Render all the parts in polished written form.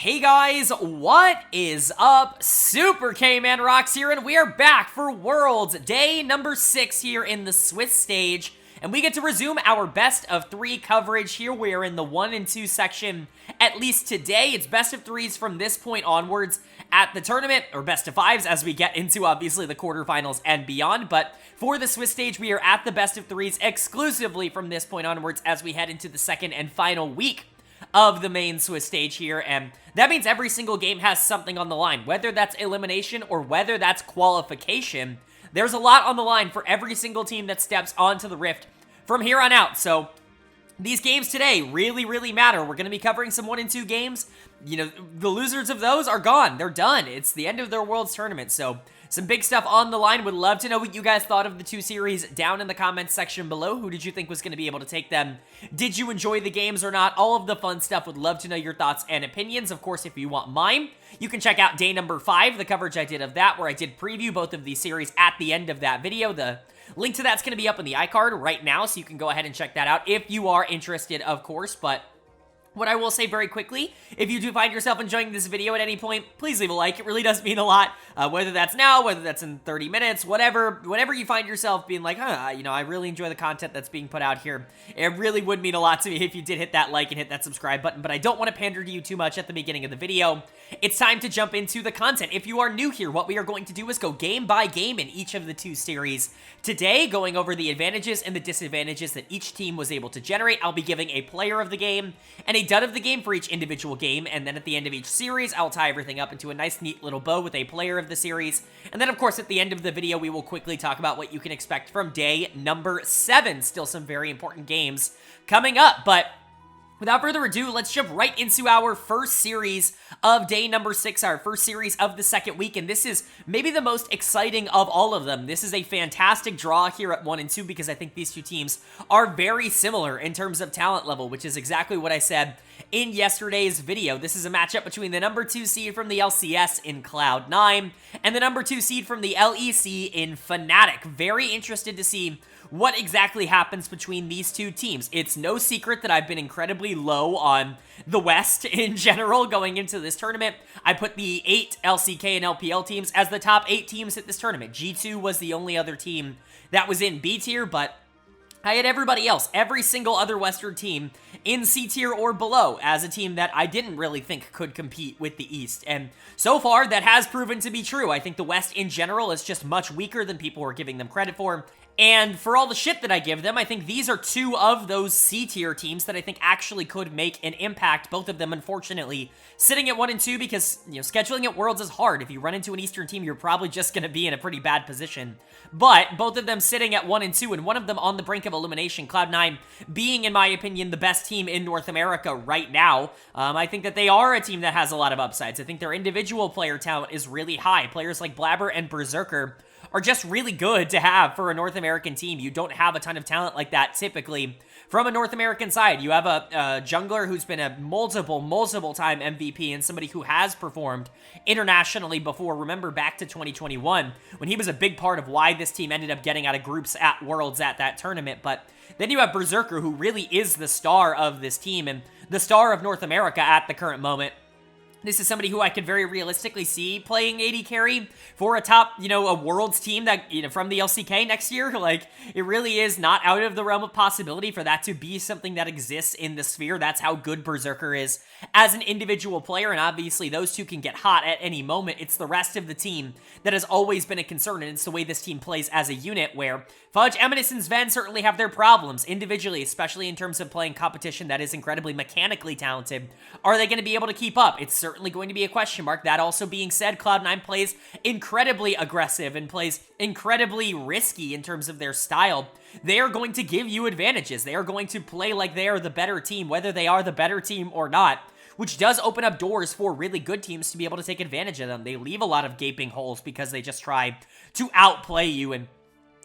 Hey guys, what is up? Super K-Man Rocks here, and we are back for Worlds Day number 6 here in the Swiss stage, and we get to resume our best of 3 coverage here. We are in the 1 and 2 section, at least today. It's best of 3s from this point onwards at the tournament, or best of 5s as we get into, obviously, the quarterfinals and beyond, but for the Swiss stage, we are at the best of 3s exclusively from this point onwards as we head into the second and final week of the main Swiss stage here, and that means every single game has something on the line, whether that's elimination or whether that's qualification. There's a lot on the line for every single team that steps onto the Rift from here on out, so these games today really matter. We're going to be covering some 1 and 2 games. You know, the losers of those are gone. They're done. It's the end of their Worlds tournament, so some big stuff on the line. Would love to know what you guys thought of the 2 series down in the comments section below. Who did you think was going to be able to take them? Did you enjoy the games or not? All of the fun stuff. Would love to know your thoughts and opinions. Of course, if you want mine, you can check out day number 5, the coverage I did of that, where I did preview both of these series at the end of that video. The link to that's going to be up in the iCard right now, so you can go ahead and check that out if you are interested, of course. But what I will say very quickly, if you do find yourself enjoying this video at any point, please leave a like. It really does mean a lot, whether that's now, whether that's in 30 minutes, whatever. Whenever you find yourself being like, you know, I really enjoy the content that's being put out here, it really would mean a lot to me if you did hit that like and hit that subscribe button, but I don't want to pander to you too much at the beginning of the video. It's time to jump into the content. If you are new here, what we are going to do is go game by game in each of the 2 series. Today, going over the advantages and the disadvantages that each team was able to generate. I'll be giving a player of the game and a dud of the game for each individual game, and then at the end of each series, I'll tie everything up into a nice, neat little bow with a player of the series. And then, of course, at the end of the video, we will quickly talk about what you can expect from day number 7. Still some very important games coming up, but without further ado, let's jump right into our first series of day number 6, our first series of the second week, and this is maybe the most exciting of all of them. This is a fantastic draw here at 1 and 2 because I think these 2 teams are very similar in terms of talent level, which is exactly what I said in yesterday's video. This is a matchup between the number 2 seed from the LCS in Cloud9 and the number 2 seed from the LEC in Fnatic. Very interested to see what exactly happens between these 2 teams. It's no secret that I've been incredibly low on the West in general going into this tournament. I put the 8 LCK and LPL teams as the top 8 teams at this tournament. G2 was the only other team that was in B tier, but I had everybody else, every single other Western team in C tier or below as a team that I didn't really think could compete with the East. And so far, that has proven to be true. I think the West in general is just much weaker than people were giving them credit for. And for all the shit that I give them, I think these are 2 of those C-tier teams that I think actually could make an impact. Both of them, unfortunately, sitting at 1 and 2 because, you know, scheduling at Worlds is hard. If you run into an Eastern team, you're probably just going to be in a pretty bad position. But both of them sitting at 1 and 2, and one of them on the brink of elimination, Cloud9 being, in my opinion, the best team in North America right now. I think that they are a team that has a lot of upsides. I think their individual player talent is really high. Players like Blabber and Berserker are just really good to have for a North American team. You don't have a ton of talent like that typically from a North American side. You have a jungler who's been a multiple time MVP and somebody who has performed internationally before. Remember back to 2021 when he was a big part of why this team ended up getting out of groups at Worlds at that tournament. But then you have Berserker, who really is the star of this team and the star of North America at the current moment. This is somebody who I could very realistically see playing AD carry for a top, you know, a Worlds team that, you know, from the LCK next year. Like, it really is not out of the realm of possibility for that to be something that exists in the sphere. That's how good Berserker is as an individual player, and obviously those 2 can get hot at any moment. It's the rest of the team that has always been a concern, and it's the way this team plays as a unit, where Fudge, Eminence, and Sven certainly have their problems individually, especially in terms of playing competition that is incredibly mechanically talented. Are they going to be able to keep up? It's certainly going to be a question mark. That also being said, Cloud9 plays incredibly aggressive and plays incredibly risky in terms of their style. They are going to give you advantages. They are going to play like they are the better team, whether they are the better team or not, which does open up doors for really good teams to be able to take advantage of them. They leave a lot of gaping holes because they just try to outplay you, and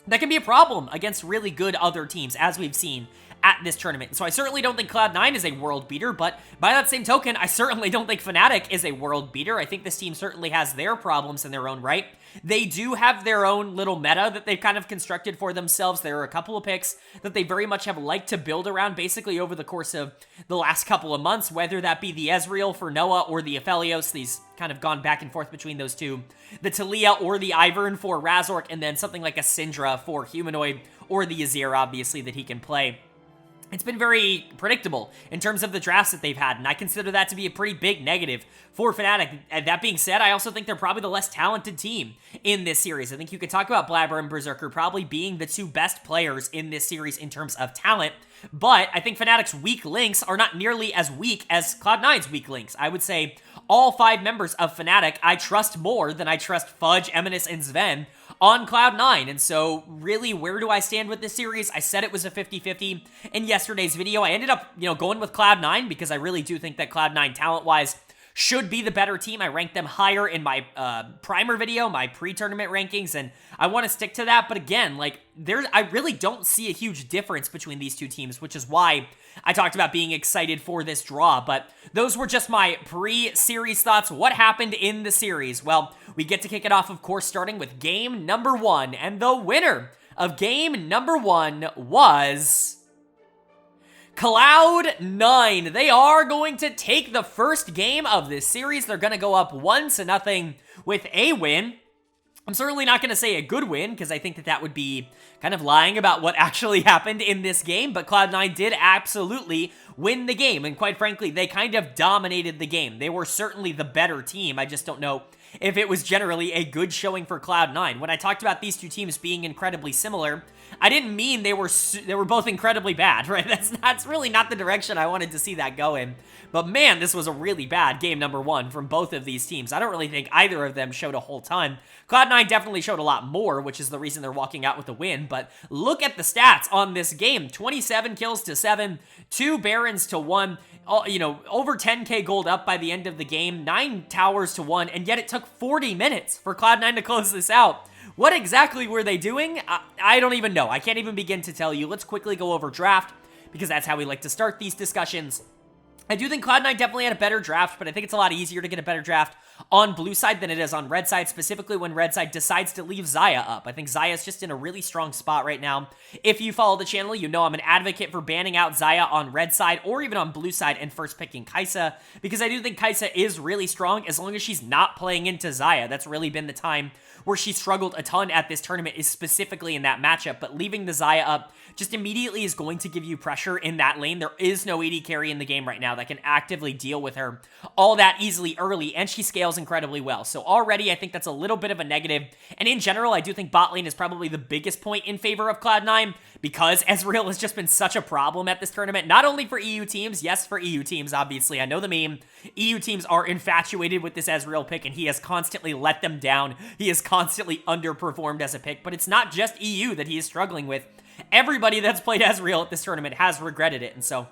that can be a problem against really good other teams, as we've seen at this tournament. So I certainly don't think Cloud9 is a world beater, but by that same token, I certainly don't think Fnatic is a world beater. I think this team certainly has their problems in their own right. They do have their own little meta that they've kind of constructed for themselves. There are a couple of picks that they very much have liked to build around basically over the course of the last couple of months, whether that be the Ezreal for Noah or the Aphelios. These kind of gone back and forth between those two. The Talia or the Ivern for Razork, and then something like a Syndra for Humanoid, or the Azir, obviously, that he can play. It's been very predictable in terms of the drafts that they've had, and I consider that to be a pretty big negative for Fnatic. And that being said, I also think they're probably the less talented team in this series. I think you could talk about Blabber and Berserker probably being the two best players in this series in terms of talent, but I think Fnatic's weak links are not nearly as weak as Cloud9's weak links. I would say all 5 members of Fnatic I trust more than I trust Fudge, Eminus, and Sven on Cloud9, and so really, where do I stand with this series? I said it was a 50-50 in yesterday's video. I ended up, going with Cloud9 because I really do think that Cloud9 talent-wise should be the better team. I ranked them higher in my primer video, my pre-tournament rankings, and I want to stick to that. But again, I really don't see a huge difference between these two teams, which is why I talked about being excited for this draw. But those were just my pre-series thoughts. What happened in the series? Well, we get to kick it off, of course, starting with game number 1, and the winner of game number 1 was Cloud9. They are going to take the first game of this series. They're going to go up 1-0 with a win. I'm certainly not going to say a good win, because I think that would be kind of lying about what actually happened in this game, but Cloud9 did absolutely win the game, and quite frankly, they kind of dominated the game. They were certainly the better team. I just don't know if it was generally a good showing for Cloud9. When I talked about these two teams being incredibly similar, I didn't mean they were both incredibly bad, right? That's really not the direction I wanted to see that go in. But man, this was a really bad game number 1 from both of these teams. I don't really think either of them showed a whole ton. Cloud9 definitely showed a lot more, which is the reason they're walking out with a win. But look at the stats on this game. 27 kills to 7, 2 Barons to 1, over 10k gold up by the end of the game, 9 towers to 1, and yet it took 40 minutes for Cloud9 to close this out. What exactly were they doing? I don't even know. I can't even begin to tell you. Let's quickly go over draft, because that's how we like to start these discussions. I do think Cloud9 definitely had a better draft, but I think it's a lot easier to get a better draft on blue side than it is on red side, specifically when red side decides to leave Xayah up. I think Xayah's just in a really strong spot right now. If you follow the channel, you know I'm an advocate for banning out Xayah on red side or even on blue side and first picking Kai'Sa, because I do think Kai'Sa is really strong as long as she's not playing into Xayah. That's really been the time where she struggled a ton at this tournament, is specifically in that matchup, but leaving the Xayah up just immediately is going to give you pressure in that lane. There is no AD carry in the game right now that can actively deal with her all that easily early, and she scales incredibly well. So already, I think that's a little bit of a negative, and in general, I do think bot lane is probably the biggest point in favor of Cloud9, because Ezreal has just been such a problem at this tournament, not only for EU teams, yes, for EU teams, obviously, I know the meme. EU teams are infatuated with this Ezreal pick, and he has constantly let them down. He has constantly underperformed as a pick, but it's not just EU that he is struggling with. Everybody that's played Ezreal at this tournament has regretted it, and so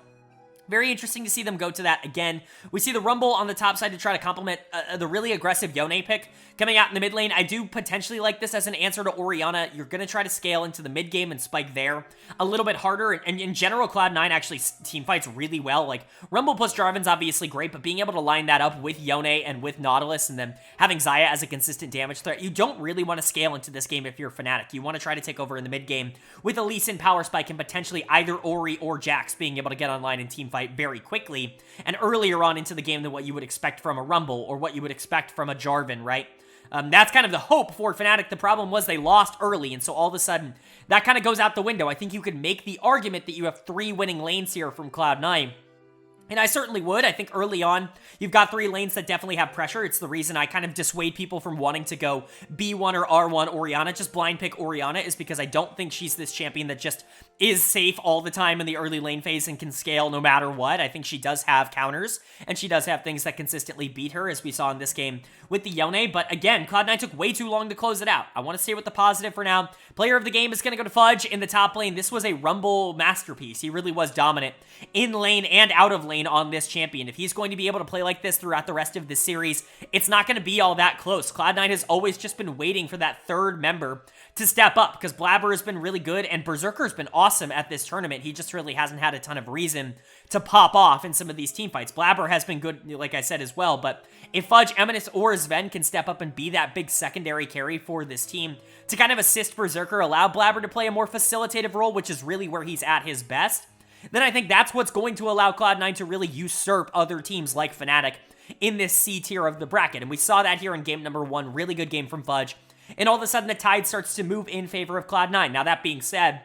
very interesting to see them go to that again. We see the Rumble on the top side to try to complement the really aggressive Yone pick coming out in the mid lane. I do potentially like this as an answer to Orianna. You're going to try to scale into the mid game and spike there a little bit harder. And in general, Cloud9 actually team fights really well. Like, Rumble plus Jarvan's obviously great, but being able to line that up with Yone and with Nautilus and then having Xayah as a consistent damage threat, you don't really want to scale into this game if you're Fnatic. You want to try to take over in the mid game with a Lee Sin power spike and potentially either Ori or Jax being able to get online and team fight very quickly and earlier on into the game than what you would expect from a Rumble or what you would expect from a Jarvan, right? That's kind of the hope for Fnatic. The problem was they lost early, and so all of a sudden, that kind of goes out the window. I think you could make the argument that you have 3 winning lanes here from Cloud9. And I certainly would. I think early on, you've got 3 lanes that definitely have pressure. It's the reason I kind of dissuade people from wanting to go B1 or R1 Orianna, just blind pick Orianna, is because I don't think she's this champion that just is safe all the time in the early lane phase and can scale no matter what. I think she does have counters, and she does have things that consistently beat her, as we saw in this game with the Yone. But again, Cloud9 took way too long to close it out. I want to stay with the positive for now. Player of the game is going to go to Fudge in the top lane. This was a Rumble masterpiece. He really was dominant in lane and out of lane lane on this champion. If he's going to be able to play like this throughout the rest of this series, it's not going to be all that close. Cloud9 has always just been waiting for that third member to step up, because Blabber has been really good and Berserker's been awesome at this tournament. He just really hasn't had a ton of reason to pop off in some of these team fights. Blabber has been good, like I said, as well, but if Fudge, Eminence, or Sven can step up and be that big secondary carry for this team to kind of assist Berserker, allow Blabber to play a more facilitative role, which is really where he's at his best, then I think that's what's going to allow Cloud9 to really usurp other teams like Fnatic in this C tier of the bracket. And we saw that here in game number 1, really good game from Fudge. And all of a sudden, the tide starts to move in favor of Cloud9. Now, that being said,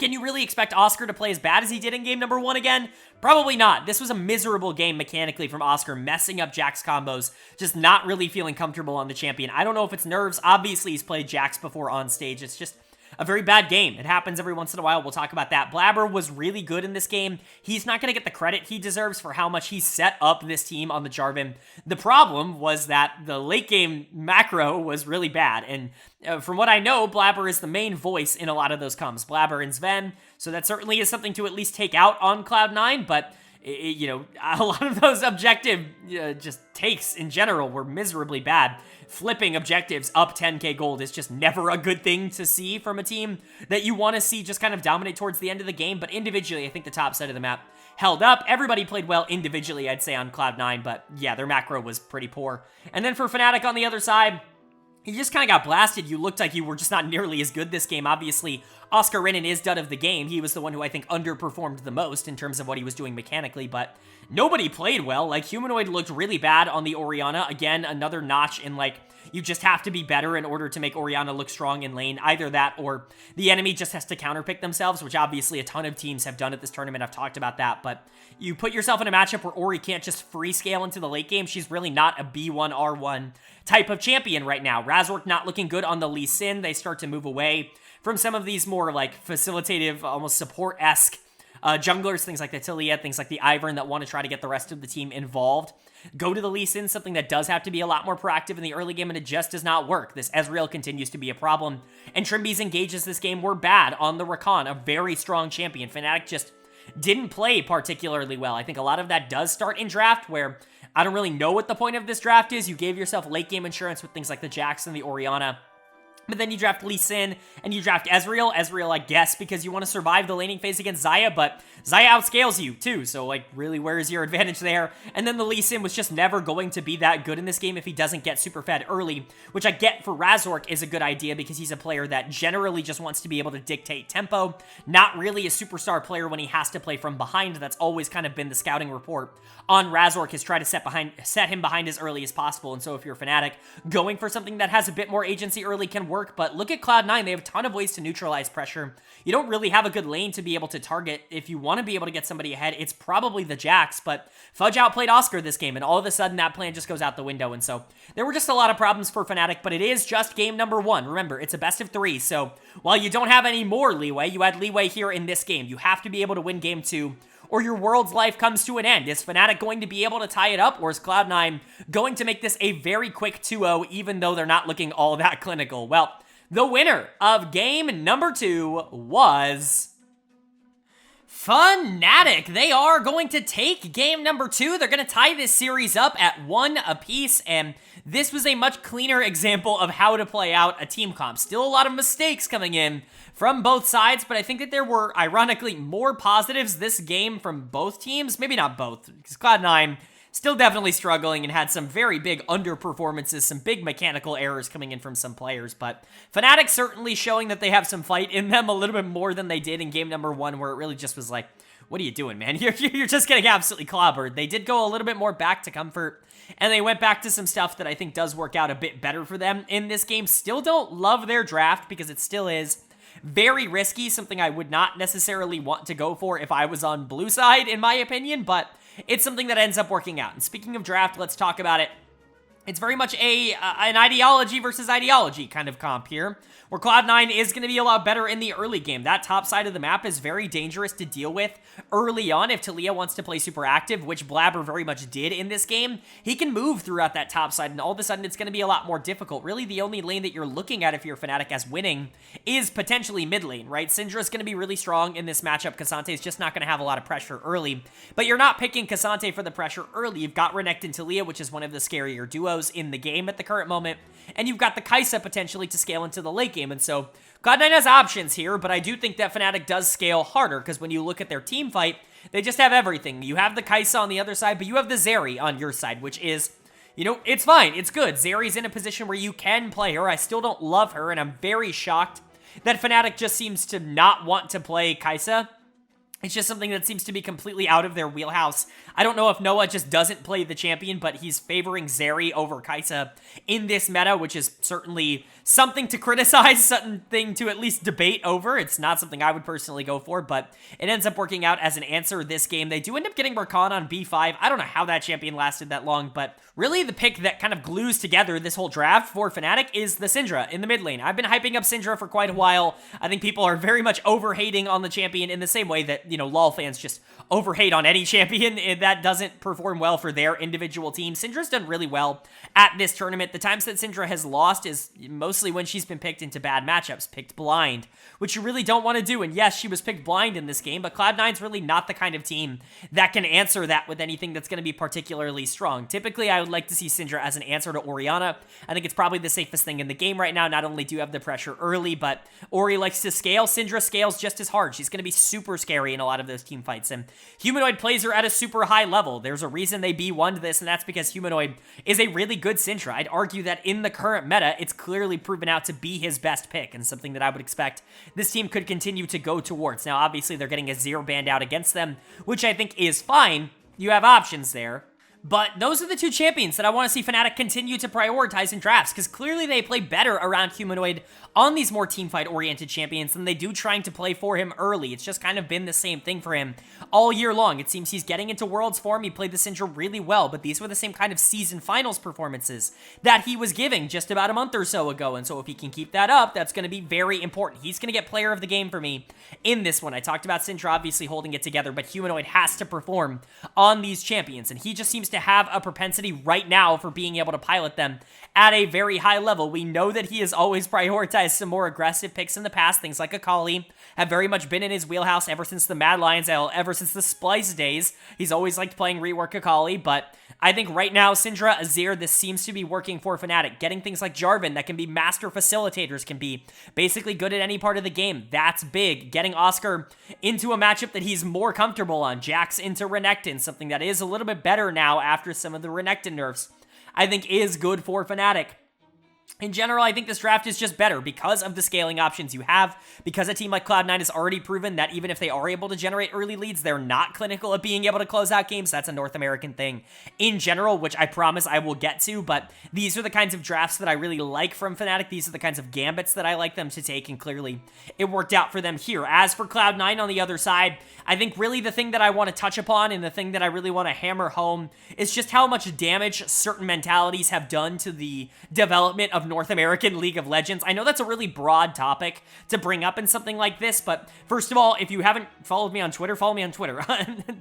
can you really expect Oscar to play as bad as he did in game number 1 again? Probably not. This was a miserable game mechanically from Oscar, messing up Jax combos, just not really feeling comfortable on the champion. I don't know if it's nerves. Obviously, he's played Jax before on stage. It's just a very bad game. It happens every once in a while. We'll talk about that. Blabber was really good in this game. He's not going to get the credit he deserves for how much he set up this team on the Jarvan. The problem was that the late game macro was really bad. And from what I know, Blabber is the main voice in a lot of those comms. Blabber and Sven. So that certainly is something to at least take out on Cloud9, but you know, a lot of those objective just takes in general were miserably bad. Flipping objectives up 10k gold is just never a good thing to see from a team that you want to see just kind of dominate towards the end of the game. But individually, I think the top side of the map held up. Everybody played well individually, I'd say, on Cloud9, but yeah, their macro was pretty poor. And then for Fnatic on the other side, you just kind of got blasted. You looked like you were just not nearly as good this game. Obviously, Oscar Renan is dud of the game. He was the one who I think underperformed the most in terms of what he was doing mechanically, but nobody played well. Like, Humanoid looked really bad on the Orianna. Again, another notch in, like, you just have to be better in order to make Orianna look strong in lane. Either that or the enemy just has to counterpick themselves, which obviously a ton of teams have done at this tournament. I've talked about that, but you put yourself in a matchup where Ori can't just free scale into the late game. She's really not a B1, R1 type of champion right now. Razork not looking good on the Lee Sin. They start to move away from some of these more like facilitative, almost support-esque junglers, things like the Tillia, things like the Ivern that want to try to get the rest of the team involved. Go to the Lee Sin, something that does have to be a lot more proactive in the early game, and it just does not work. This Ezreal continues to be a problem, and Trimby's engages this game were bad on the Rakan, a very strong champion. Fnatic just didn't play particularly well. I think a lot of that does start in draft, where I don't really know what the point of this draft is. You gave yourself late game insurance with things like the Jax and the Orianna, but then you draft Lee Sin, and you draft Ezreal. Ezreal, I guess, because you want to survive the laning phase against Xayah, but Xayah outscales you, too, so, like, really, where is your advantage there? And then the Lee Sin was just never going to be that good in this game if he doesn't get super fed early, which I get for Razork is a good idea because he's a player that generally just wants to be able to dictate tempo, not really a superstar player when he has to play from behind. That's always kind of been the scouting report on Razork, is try to set him behind as early as possible, and so if you're Fnatic, going for something that has a bit more agency early can work. But look at Cloud9, they have a ton of ways to neutralize pressure. You don't really have a good lane to be able to target. If you want to be able to get somebody ahead, it's probably the Jax, but Fudge outplayed Oscar this game, and all of a sudden that plan just goes out the window, and so there were just a lot of problems for Fnatic, but it is just game number 1. Remember, it's a best of 3, so while you don't have any more leeway, you had leeway here in this game. You have to be able to win game 2, or your world's life comes to an end. Is Fnatic going to be able to tie it up, or is Cloud9 going to make this a very quick 2-0, even though they're not looking all that clinical? Well, the winner of game number 2 was Fnatic. They are going to take game number 2. They're going to tie this series up at 1 apiece, and this was a much cleaner example of how to play out a team comp. Still a lot of mistakes coming in from both sides, but I think that there were, ironically, more positives this game from both teams. Maybe not both, because Cloud9 still definitely struggling and had some very big underperformances, some big mechanical errors coming in from some players, but Fnatic certainly showing that they have some fight in them a little bit more than they did in game number 1, where it really just was like, what are you doing, man? You're just getting absolutely clobbered. They did go a little bit more back to comfort, and they went back to some stuff that I think does work out a bit better for them in this game. Still don't love their draft, because it still is very risky, something I would not necessarily want to go for if I was on blue side, in my opinion, but it's something that ends up working out. And speaking of draft, let's talk about it. It's very much an ideology versus ideology kind of comp here, where Cloud9 is going to be a lot better in the early game. That top side of the map is very dangerous to deal with early on if Taliyah wants to play super active, which Blabber very much did in this game. He can move throughout that top side, and all of a sudden it's going to be a lot more difficult. Really, the only lane that you're looking at if you're Fnatic as winning is potentially mid lane, right? Syndra's going to be really strong in this matchup. K'Sante is just not going to have a lot of pressure early, but you're not picking K'Sante for the pressure early. You've got Renekton and Taliyah, which is one of the scarier duos in the game at the current moment, and you've got the Kai'Sa potentially to scale into the late game, and so Cloud9 has options here, but I do think that Fnatic does scale harder, because when you look at their team fight, they just have everything. You have the Kai'Sa on the other side, but you have the Zeri on your side, which is, you know, it's fine, it's good. Zeri's in a position where you can play her. I still don't love her, and I'm very shocked that Fnatic just seems to not want to play Kai'Sa. It's just something that seems to be completely out of their wheelhouse. I don't know if Noah just doesn't play the champion, but he's favoring Zeri over Kai'Sa in this meta, which is certainly something to criticize, something to at least debate over. It's not something I would personally go for, but it ends up working out as an answer this game. They do end up getting Rakan on B5. I don't know how that champion lasted that long, but really the pick that kind of glues together this whole draft for Fnatic is the Syndra in the mid lane. I've been hyping up Syndra for quite a while. I think people are very much over-hating on the champion in the same way that, you know, LoL fans just over-hate on any champion that doesn't perform well for their individual team. Syndra's done really well at this tournament. The times that Syndra has lost is mostly when she's been picked into bad matchups, picked blind, which you really don't want to do. And yes, she was picked blind in this game, but Cloud9's really not the kind of team that can answer that with anything that's going to be particularly strong. Typically, I would like to see Syndra as an answer to Orianna. I think it's probably the safest thing in the game right now. Not only do you have the pressure early, but Ori likes to scale. Syndra scales just as hard. She's going to be super scary in a lot of those team fights, and Humanoid plays her at a super high level. There's a reason they B1'd this, and that's because Humanoid is a really good Syndra. I'd argue that in the current meta, it's clearly proven out to be his best pick, and something that I would expect this team could continue to go towards. Now, obviously, they're getting a 0 band out against them, which I think is fine. You have options there. But those are the two champions that I want to see Fnatic continue to prioritize in drafts, because clearly they play better around Humanoid on these more teamfight-oriented champions than they do trying to play for him early. It's just kind of been the same thing for him all year long. It seems he's getting into Worlds form. He played the Syndra really well, but these were the same kind of season finals performances that he was giving just about a month or so ago, and so if he can keep that up, that's going to be very important. He's going to get player of the game for me in this one. I talked about Syndra obviously holding it together, but Humanoid has to perform on these champions, and he just seems to have a propensity right now for being able to pilot them at a very high level. We know that he has always prioritized some more aggressive picks in the past. Things like Akali have very much been in his wheelhouse ever since the Mad Lions, ever since the Splice days. He's always liked playing rework Akali, but I think right now, Syndra, Azir, this seems to be working for Fnatic. Getting things like Jarvan that can be master facilitators, can be basically good at any part of the game. That's big. Getting Oscar into a matchup that he's more comfortable on. Jax into Renekton, something that is a little bit better now after some of the Renekton nerfs, I think is good for Fnatic. In general, I think this draft is just better because of the scaling options you have, because a team like Cloud9 has already proven that even if they are able to generate early leads, they're not clinical at being able to close out games. That's a North American thing in general, which I promise I will get to, but these are the kinds of drafts that I really like from Fnatic. These are the kinds of gambits that I like them to take, and clearly it worked out for them here. As for Cloud9 on the other side, I think really the thing that I want to touch upon and the thing that I really want to hammer home is just how much damage certain mentalities have done to the development of North American League of Legends. I know that's a really broad topic to bring up in something like this, but first of all, if you haven't followed me on Twitter, follow me on Twitter.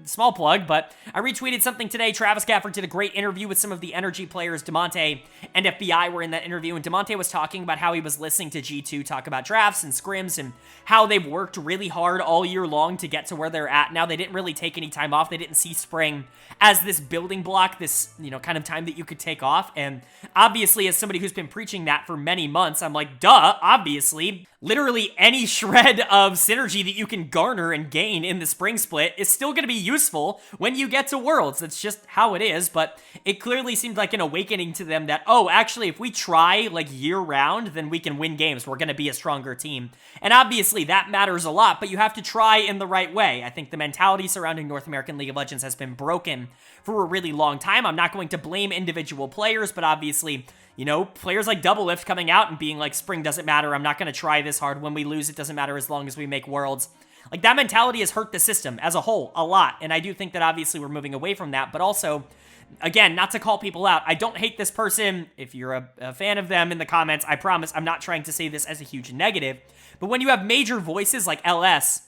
Small plug, but I retweeted something today. Travis Gafford did a great interview with some of the Energy players. Demonte and FBI were in that interview, and Demonte was talking about how he was listening to G2 talk about drafts and scrims and how they've worked really hard all year long to get to where they're at now. They didn't really take any time off. They didn't see spring as this building block, this, you know, kind of time that you could take off. And obviously, as somebody who's been preaching that for many months, I'm like, duh, obviously. Literally any shred of synergy that you can garner and gain in the spring split is still going to be useful when you get to Worlds. That's just how it is, but it clearly seemed like an awakening to them that, oh, actually, if we try like year-round, then we can win games. We're going to be a stronger team. And obviously, that matters a lot, but you have to try in the right way. I think the mentality surrounding North American League of Legends has been broken for a really long time. I'm not going to blame individual players, but obviously, you know, players like Doublelift coming out and being like, spring doesn't matter, I'm not going to try this hard. When we lose, it doesn't matter as long as we make Worlds. Like, that mentality has hurt the system as a whole a lot, and I do think that obviously we're moving away from that, but also, again, not to call people out, I don't hate this person. If you're a fan of them in the comments, I promise I'm not trying to say this as a huge negative, but when you have major voices like LS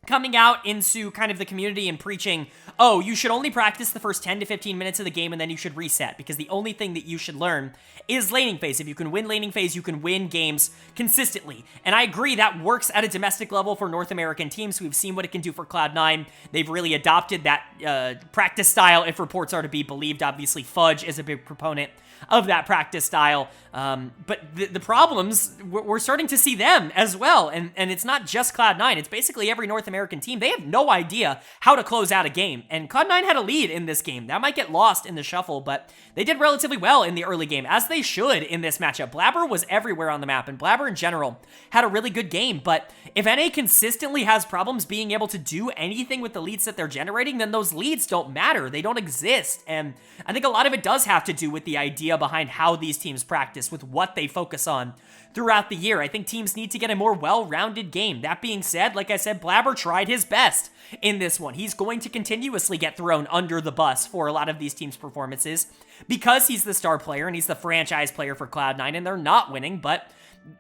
coming out into kind of the community and preaching, oh, you should only practice the first 10 to 15 minutes of the game and then you should reset, because the only thing that you should learn is laning phase. If you can win laning phase, you can win games consistently. And I agree that works at a domestic level for North American teams. We've seen what it can do for Cloud9. They've really adopted that practice style, if reports are to be believed. Obviously, Fudge is a big proponent of that practice style. But the problems, we're starting to see them as well. And it's not just Cloud9. It's basically every North American team. They have no idea how to close out a game. And Cloud9 had a lead in this game. That might get lost in the shuffle, but they did relatively well in the early game, as they should in this matchup. Blabber was everywhere on the map, and Blabber in general had a really good game. But if NA consistently has problems being able to do anything with the leads that they're generating, then those leads don't matter. They don't exist. And I think a lot of it does have to do with the idea behind how these teams practice, with what they focus on throughout the year. I think teams need to get a more well-rounded game. That being said, like I said, Blabber tried his best in this one. He's going to continuously get thrown under the bus for a lot of these teams' performances because he's the star player and he's the franchise player for Cloud9, and they're not winning, but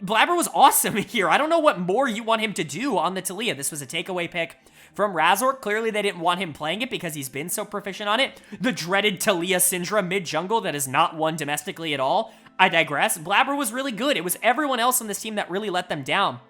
Blabber was awesome here. I don't know what more you want him to do on the Taliyah. This was a takeaway pick from Razork. Clearly, they didn't want him playing it because he's been so proficient on it. The dreaded Taliyah Syndra mid-jungle that is not won domestically at all. I digress. Blabber was really good. It was everyone else on this team that really let them down.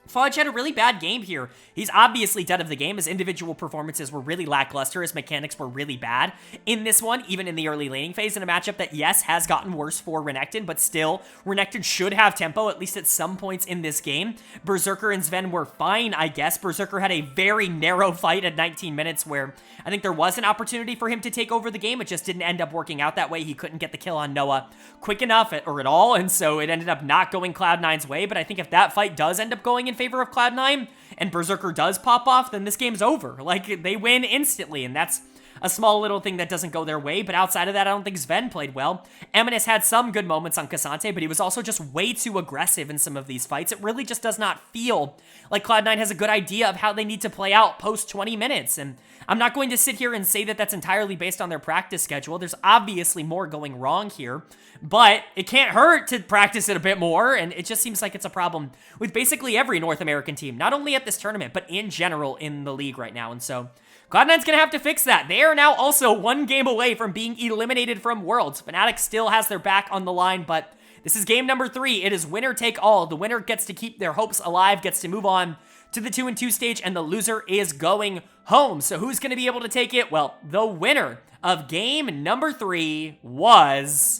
Fudge had a really bad game here. He's obviously dead of the game. His individual performances were really lackluster. His mechanics were really bad in this one, even in the early laning phase, in a matchup that, yes, has gotten worse for Renekton, but still, Renekton should have tempo, at least at some points in this game. Berserker and Sven were fine, I guess. Berserker had a very narrow fight at 19 minutes where I think there was an opportunity for him to take over the game. It just didn't end up working out that way. He couldn't get the kill on Noah quick enough or at all, and so it ended up not going Cloud9's way. But I think if that fight does end up going in favor of Cloud9 and Berserker does pop off, then this game's over. Like, they win instantly, and that's a small little thing that doesn't go their way. But outside of that, I don't think Sven played well. Eminus had some good moments on Cassante, but he was also just way too aggressive in some of these fights. It really just does not feel like Cloud9 has a good idea of how they need to play out post 20 minutes. And I'm not going to sit here and say that that's entirely based on their practice schedule. There's obviously more going wrong here, but it can't hurt to practice it a bit more, and it just seems like it's a problem with basically every North American team, not only at this tournament, but in general in the league right now. And so Cloud9's going to have to fix that. They are now also one game away from being eliminated from Worlds. Fnatic still has their back on the line, but this is game number 3. It is winner take all. The winner gets to keep their hopes alive, gets to move on to the 2-2 stage, and the loser is going home. So who's going to be able to take it? Well, the winner of game number 3 was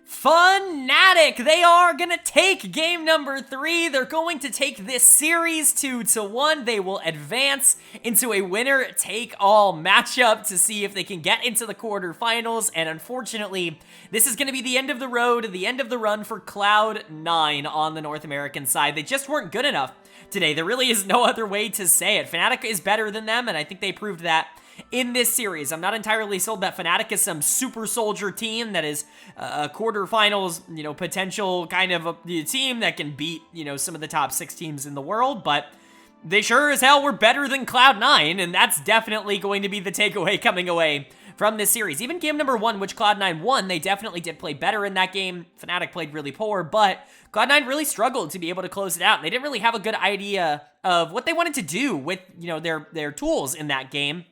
Fnatic. They are going to take game number 3. They're going to take this series 2-1. They will advance into a winner-take-all matchup to see if they can get into the quarterfinals. And unfortunately, this is going to be the end of the road, the end of the run for Cloud9 on the North American side. They just weren't good enough today. There really is no other way to say it. Fnatic is better than them, and I think they proved that in this series. I'm not entirely sold that Fnatic is some super soldier team that is a quarterfinals, potential kind of a team that can beat, some of the top 6 teams in the world, but they sure as hell were better than Cloud9, and that's definitely going to be the takeaway coming away from this series. Even game number 1, which Cloud9 won, they definitely did play better in that game. Fnatic played really poor, but Cloud9 really struggled to be able to close it out. They didn't really have a good idea of what they wanted to do with, their tools in that game.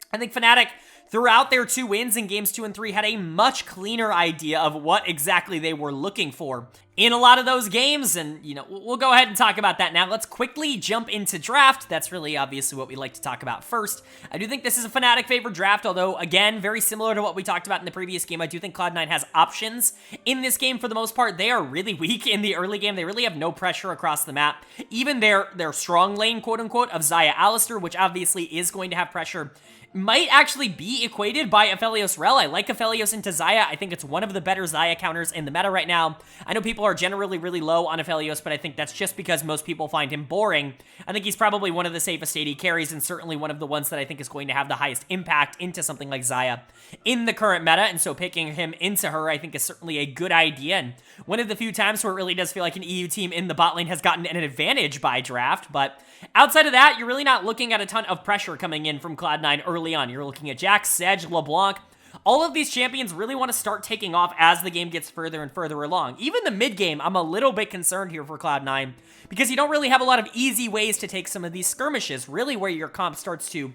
I think Fnatic, throughout their 2 wins in games 2 and 3, had a much cleaner idea of what exactly they were looking for in a lot of those games, and, we'll go ahead and talk about that now. Let's quickly jump into draft. That's really obviously what we like to talk about first. I do think this is a Fnatic favored draft, although, again, very similar to what we talked about in the previous game. I do think Cloud9 has options in this game for the most part. They are really weak in the early game. They really have no pressure across the map. Even their strong lane, quote-unquote, of Xayah Alistar, which obviously is going to have pressure, might actually be equated by Aphelios Rel. I like Aphelios into Xayah. I think it's one of the better Xayah counters in the meta right now. I know people are generally really low on Aphelios, but I think that's just because most people find him boring. I think he's probably one of the safest AD carries and certainly one of the ones that I think is going to have the highest impact into something like Xayah in the current meta, and so picking him into her I think is certainly a good idea, and one of the few times where it really does feel like an EU team in the bot lane has gotten an advantage by draft. But outside of that, you're really not looking at a ton of pressure coming in from Cloud9 early on. You're looking at Jax, Sedge, LeBlanc. All of these champions really want to start taking off as the game gets further and further along. Even the mid game, I'm a little bit concerned here for Cloud9 because you don't really have a lot of easy ways to take some of these skirmishes. Really where your comp starts to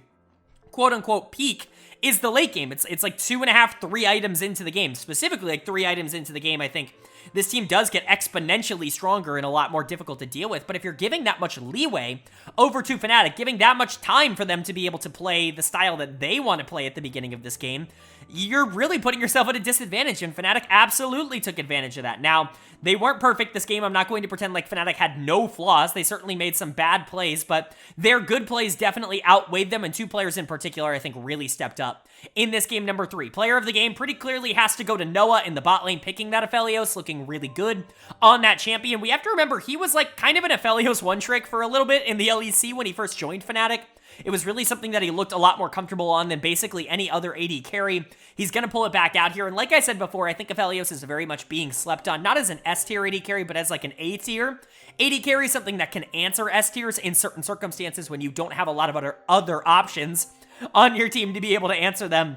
quote-unquote peak is the late game. It's like 2.5, 3 items into the game. Specifically, like 3 items into the game, I think this team does get exponentially stronger and a lot more difficult to deal with. But if you're giving that much leeway over to Fnatic, giving that much time for them to be able to play the style that they want to play at the beginning of this game, you're really putting yourself at a disadvantage, and Fnatic absolutely took advantage of that. Now, they weren't perfect this game. I'm not going to pretend like Fnatic had no flaws. They certainly made some bad plays, but their good plays definitely outweighed them, and 2 players in particular I think really stepped up in this game. Number 3, player of the game pretty clearly has to go to Noah in the bot lane, picking that Aphelios, looking really good on that champion. We have to remember he was like kind of an Aphelios one-trick for a little bit in the LEC when he first joined Fnatic. It was really something that he looked a lot more comfortable on than basically any other AD carry. He's going to pull it back out here, and like I said before, I think Aphelios is very much being slept on, not as an S-tier AD carry, but as like an A-tier AD carry, something that can answer S-tiers in certain circumstances when you don't have a lot of other options on your team to be able to answer them.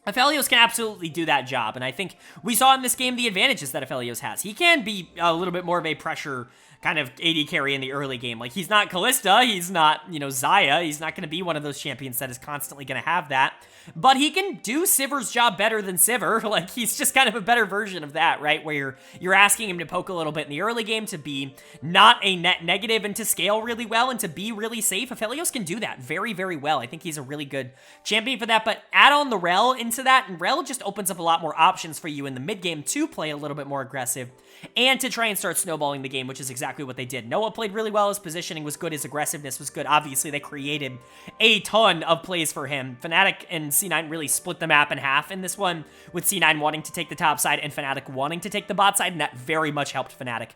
Aphelios can absolutely do that job, and I think we saw in this game the advantages that Aphelios has. He can be a little bit more of a pressure kind of AD carry in the early game. Like, he's not Kalista, he's not, Xayah, he's not going to be one of those champions that is constantly going to have that, but he can do Sivir's job better than Sivir. Like, he's just kind of a better version of that, right? Where you're asking him to poke a little bit in the early game, to be not a net negative, and to scale really well, and to be really safe. Aphelios can do that very, very well. I think he's a really good champion for that, but add on the Rel into that, and Rel just opens up a lot more options for you in the mid game to play a little bit more aggressive, and to try and start snowballing the game, which is exactly what they did. Noah played really well, his positioning was good, his aggressiveness was good. Obviously, they created a ton of plays for him. Fnatic and C9 really split the map in half in this one, with C9 wanting to take the top side and Fnatic wanting to take the bot side, and that very much helped Fnatic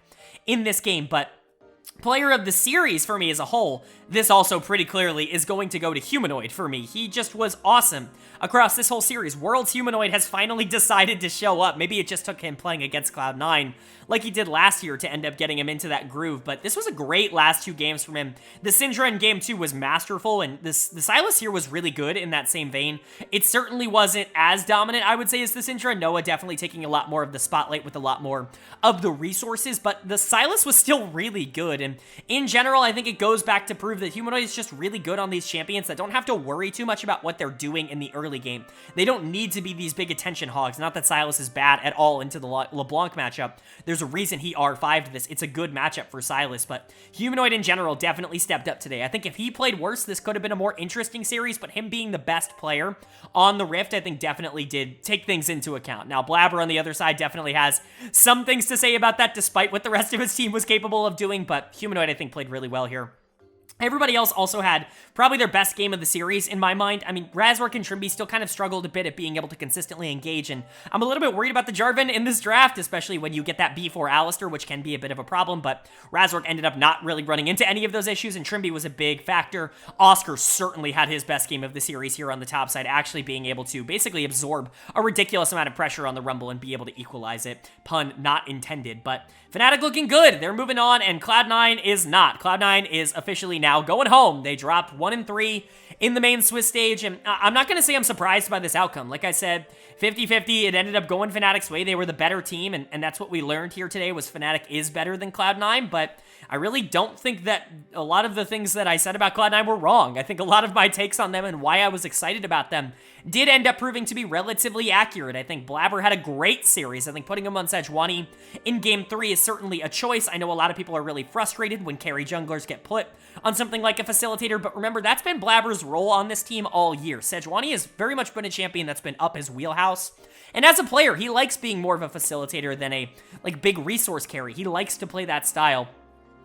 in this game. But player of the series for me as a whole, this also pretty clearly is going to go to Humanoid for me. He just was awesome across this whole series. World's Humanoid has finally decided to show up. Maybe it just took him playing against Cloud9 like he did last year to end up getting him into that groove, but this was a great last 2 games from him. The Syndra in game 2 was masterful, and the Sylas here was really good in that same vein. It certainly wasn't as dominant, I would say, as the Syndra. Noah definitely taking a lot more of the spotlight with a lot more of the resources, but the Sylas was still really good, and in general, I think it goes back to prove that Humanoid is just really good on these champions that don't have to worry too much about what they're doing in the early game. They don't need to be these big attention hogs. Not that Sylas is bad at all into the LeBlanc matchup. There's a reason he R5'd this. It's a good matchup for Sylas, but Humanoid in general definitely stepped up today. I think if he played worse, this could have been a more interesting series, but him being the best player on the Rift, I think definitely did take things into account. Now, Blabber on the other side definitely has some things to say about that, despite what the rest of his team was capable of doing, but Humanoid, I think, played really well here. Everybody else also had probably their best game of the series in my mind. I mean, Razork and Trimby still kind of struggled a bit at being able to consistently engage, and I'm a little bit worried about the Jarvan in this draft, especially when you get that B4 Alistar, which can be a bit of a problem, but Razork ended up not really running into any of those issues, and Trimby was a big factor. Oscar certainly had his best game of the series here on the top side, actually being able to basically absorb a ridiculous amount of pressure on the Rumble and be able to equalize it. Pun not intended, but Fnatic looking good. They're moving on, and Cloud9 is not. Cloud9 is officially now going home. They dropped 1-3 in the main Swiss stage, and I'm not going to say I'm surprised by this outcome. Like I said, 50-50, it ended up going Fnatic's way. They were the better team, and that's what we learned here today, was Fnatic is better than Cloud9, but I really don't think that a lot of the things that I said about Cloud9 were wrong. I think a lot of my takes on them and why I was excited about them did end up proving to be relatively accurate. I think Blabber had a great series. I think putting him on Sejuani in Game 3 is certainly a choice. I know a lot of people are really frustrated when carry junglers get put on something like a facilitator, but remember, that's been Blabber's role on this team all year. Sejuani has very much been a champion that's been up his wheelhouse, and as a player, he likes being more of a facilitator than a big resource carry. He likes to play that style.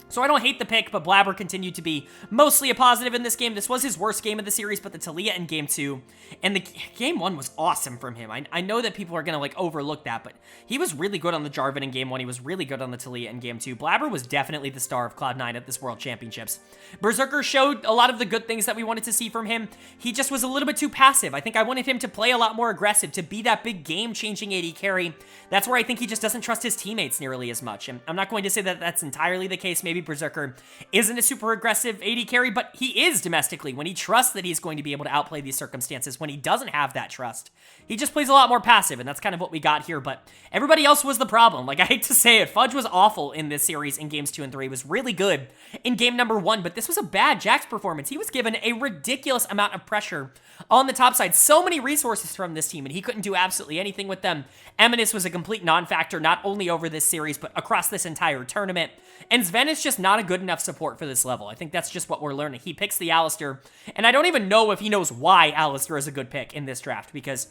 So I don't hate the pick, but Blabber continued to be mostly a positive in this game. This was his worst game of the series, but the Taliyah in game 2 and the game 1 was awesome from him. I know that people are going to like overlook that, but he was really good on the Jarvan in game 1. He was really good on the Taliyah in game 2. Blabber was definitely the star of Cloud9 at this World Championships. Berserker showed a lot of the good things that we wanted to see from him. He just was a little bit too passive. I think I wanted him to play a lot more aggressive, to be that big game-changing AD carry. That's where I think he just doesn't trust his teammates nearly as much. And I'm not going to say that that's entirely the case. Maybe Berserker isn't a super aggressive AD carry, but he is domestically when he trusts that he's going to be able to outplay these circumstances. When he doesn't have that trust, he just plays a lot more passive, and that's kind of what we got here. But everybody else was the problem. Like, I hate to say it, Fudge was awful in this series in games 2 and 3. Was really good in game number 1, but this was a bad Jax performance. He was given a ridiculous amount of pressure on the top side. So many resources from this team, and he couldn't do absolutely anything with them. Eminus was a complete non-factor, not only over this series, but across this entire tournament. And Sven is just not a good enough support for this level. I think that's just what we're learning. He picks the Alistar, and I don't even know if he knows why Alistar is a good pick in this draft, because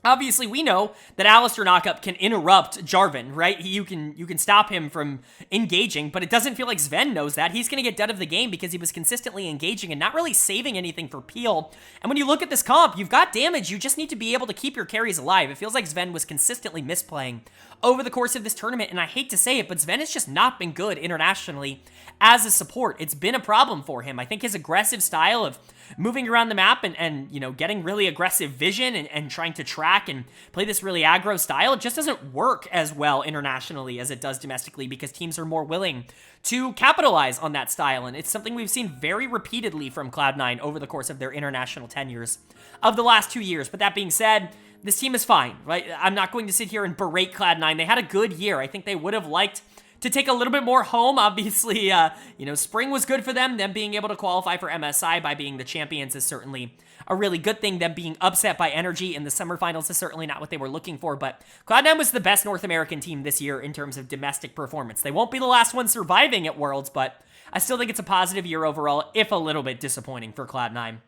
obviously, we know that Alistar knockup can interrupt Jarvan, right? You can stop him from engaging, but it doesn't feel like Sven knows that. He's going to get dead of the game because he was consistently engaging and not really saving anything for Peel. And when you look at this comp, you've got damage. You just need to be able to keep your carries alive. It feels like Sven was consistently misplaying over the course of this tournament, and I hate to say it, but Sven has just not been good internationally as a support. It's been a problem for him. I think his aggressive style of moving around the map and you know, getting really aggressive vision and trying to track and play this really aggro style, it just doesn't work as well internationally as it does domestically, because teams are more willing to capitalize on that style, and it's something we've seen very repeatedly from Cloud9 over the course of their international tenures of the last 2 years. But that being said, this team is fine, right? I'm not going to sit here and berate Cloud9. They had a good year. I think they would have liked to take a little bit more home. Obviously, you know, spring was good for them. Them being able to qualify for MSI by being the champions is certainly a really good thing. Them being upset by Energy in the summer finals is certainly not what they were looking for, but Cloud9 was the best North American team this year in terms of domestic performance. They won't be the last one surviving at Worlds, but I still think it's a positive year overall, if a little bit disappointing for Cloud9.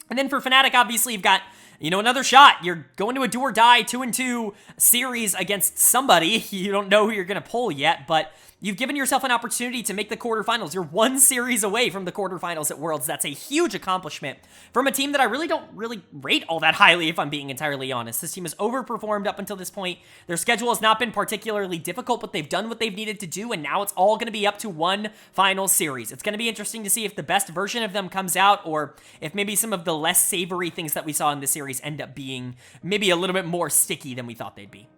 And then for Fnatic, obviously, you've got, you know, another shot. You're going to a do or die 2-2 series against somebody. You don't know who you're going to pull yet, but you've given yourself an opportunity to make the quarterfinals. You're one series away from the quarterfinals at Worlds. That's a huge accomplishment from a team that I really don't rate all that highly, if I'm being entirely honest. This team has overperformed up until this point. Their schedule has not been particularly difficult, but they've done what they've needed to do, and now it's all going to be up to one final series. It's going to be interesting to see if the best version of them comes out, or if maybe some of the less savory things that we saw in this series end up being maybe a little bit more sticky than we thought they'd be.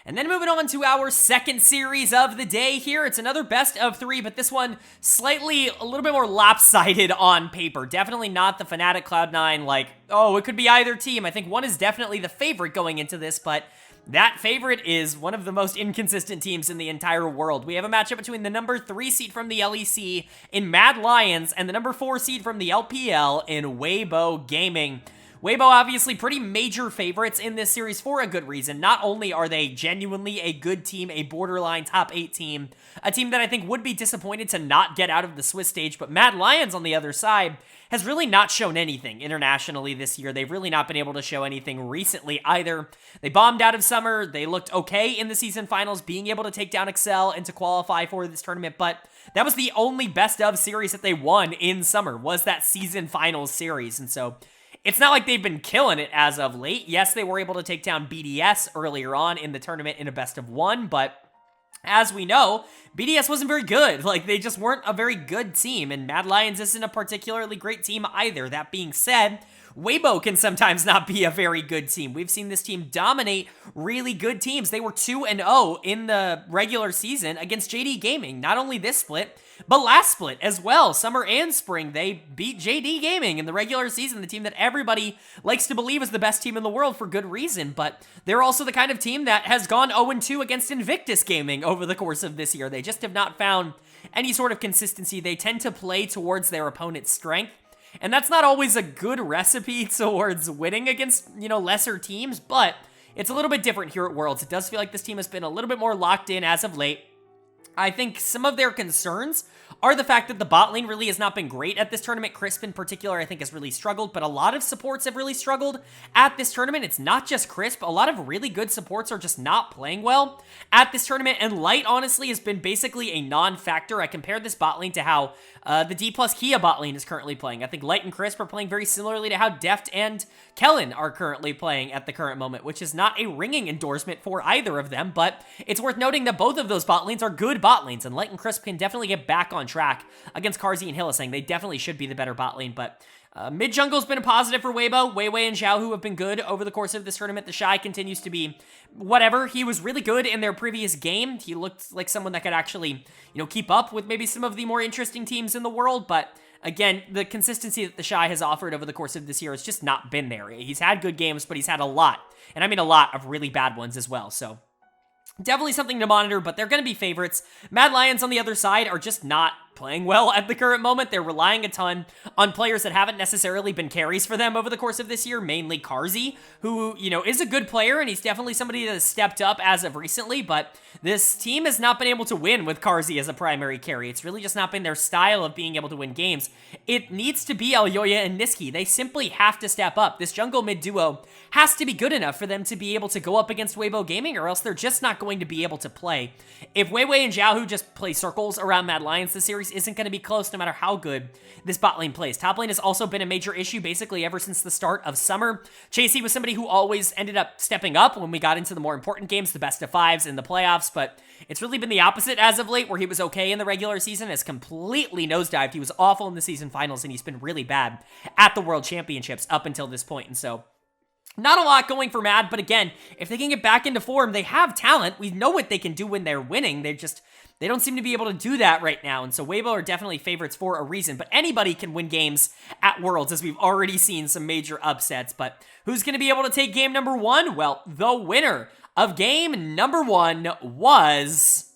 And then moving on to our second series of the day here. It's another best of 3, but this one slightly a little bit more lopsided on paper. Definitely not the Fnatic Cloud9, like, oh, it could be either team. I think one is definitely the favorite going into this, but that favorite is one of the most inconsistent teams in the entire world. We have a matchup between the number 3 seed from the LEC in Mad Lions and the number 4 seed from the LPL in Weibo Gaming. Weibo obviously pretty major favorites in this series for a good reason. Not only are they genuinely a good team, a borderline top 8 team, a team that I think would be disappointed to not get out of the Swiss stage, but Mad Lions on the other side has really not shown anything internationally this year. They've really not been able to show anything recently either. They bombed out of summer. They looked okay in the season finals, being able to take down Excel and to qualify for this tournament, but that was the only best of series that they won in summer, was that season finals series. And so it's not like they've been killing it as of late. Yes, they were able to take down BDS earlier on in the tournament in a best of 1, but as we know, BDS wasn't very good. Like, they just weren't a very good team, and Mad Lions isn't a particularly great team either. That being said, Weibo can sometimes not be a very good team. We've seen this team dominate really good teams. They were 2-0 in the regular season against JD Gaming. Not only this split, but last split as well. Summer and spring, they beat JD Gaming in the regular season, the team that everybody likes to believe is the best team in the world for good reason. But they're also the kind of team that has gone 0-2 against Invictus Gaming over the course of this year. They just have not found any sort of consistency. They tend to play towards their opponent's strength, and that's not always a good recipe towards winning against, you know, lesser teams, but it's a little bit different here at Worlds. It does feel like this team has been a little bit more locked in as of late. I think some of their concerns are the fact that the bot lane really has not been great at this tournament. Crisp in particular, I think, has really struggled, but a lot of supports have really struggled at this tournament. It's not just Crisp. A lot of really good supports are just not playing well at this tournament, and Light, honestly, has been basically a non-factor. I compared this bot lane to how the D plus Kia bot lane is currently playing. I think Light and Crisp are playing very similarly to how Deft and Kellen are currently playing at the current moment, which is not a ringing endorsement for either of them, but it's worth noting that both of those bot lanes are good bot lanes, and Light and Crisp can definitely get back on track against Carzzy and Hylissang. They definitely should be the better bot lane, but mid-jungle's been a positive for Weibo. Weiwei and Xiao, who have been good over the course of this tournament. The Shy continues to be whatever. He was really good in their previous game. He looked like someone that could actually, keep up with maybe some of the more interesting teams in the world, but again, the consistency that the Shy has offered over the course of this year has just not been there. He's had good games, but he's had a lot, and I mean a lot of really bad ones as well, so definitely something to monitor, but they're going to be favorites. Mad Lions on the other side are just not playing well at the current moment. They're relying a ton on players that haven't necessarily been carries for them over the course of this year, mainly Carzzy, who, is a good player, and he's definitely somebody that has stepped up as of recently, but this team has not been able to win with Carzzy as a primary carry. It's really just not been their style of being able to win games. It needs to be Elyoya and Niski. They simply have to step up. This jungle mid duo has to be good enough for them to be able to go up against Weibo Gaming, or else they're just not going to be able to play. If Weiwei and Xiao, who just play circles around Mad Lions this series, isn't going to be close no matter how good this bot lane plays. Top lane has also been a major issue basically ever since the start of summer. Chasey was somebody who always ended up stepping up when we got into the more important games, the best of fives in the playoffs, but it's really been the opposite as of late, where he was okay in the regular season, has completely nosedived. He was awful in the season finals, and he's been really bad at the World Championships up until this point, and so not a lot going for Mad, but again, if they can get back into form, they have talent. We know what they can do when they're winning. They don't seem to be able to do that right now, and so Weibo are definitely favorites for a reason, but anybody can win games at Worlds, as we've already seen some major upsets, but who's going to be able to take game number one? Well, the winner of game number one was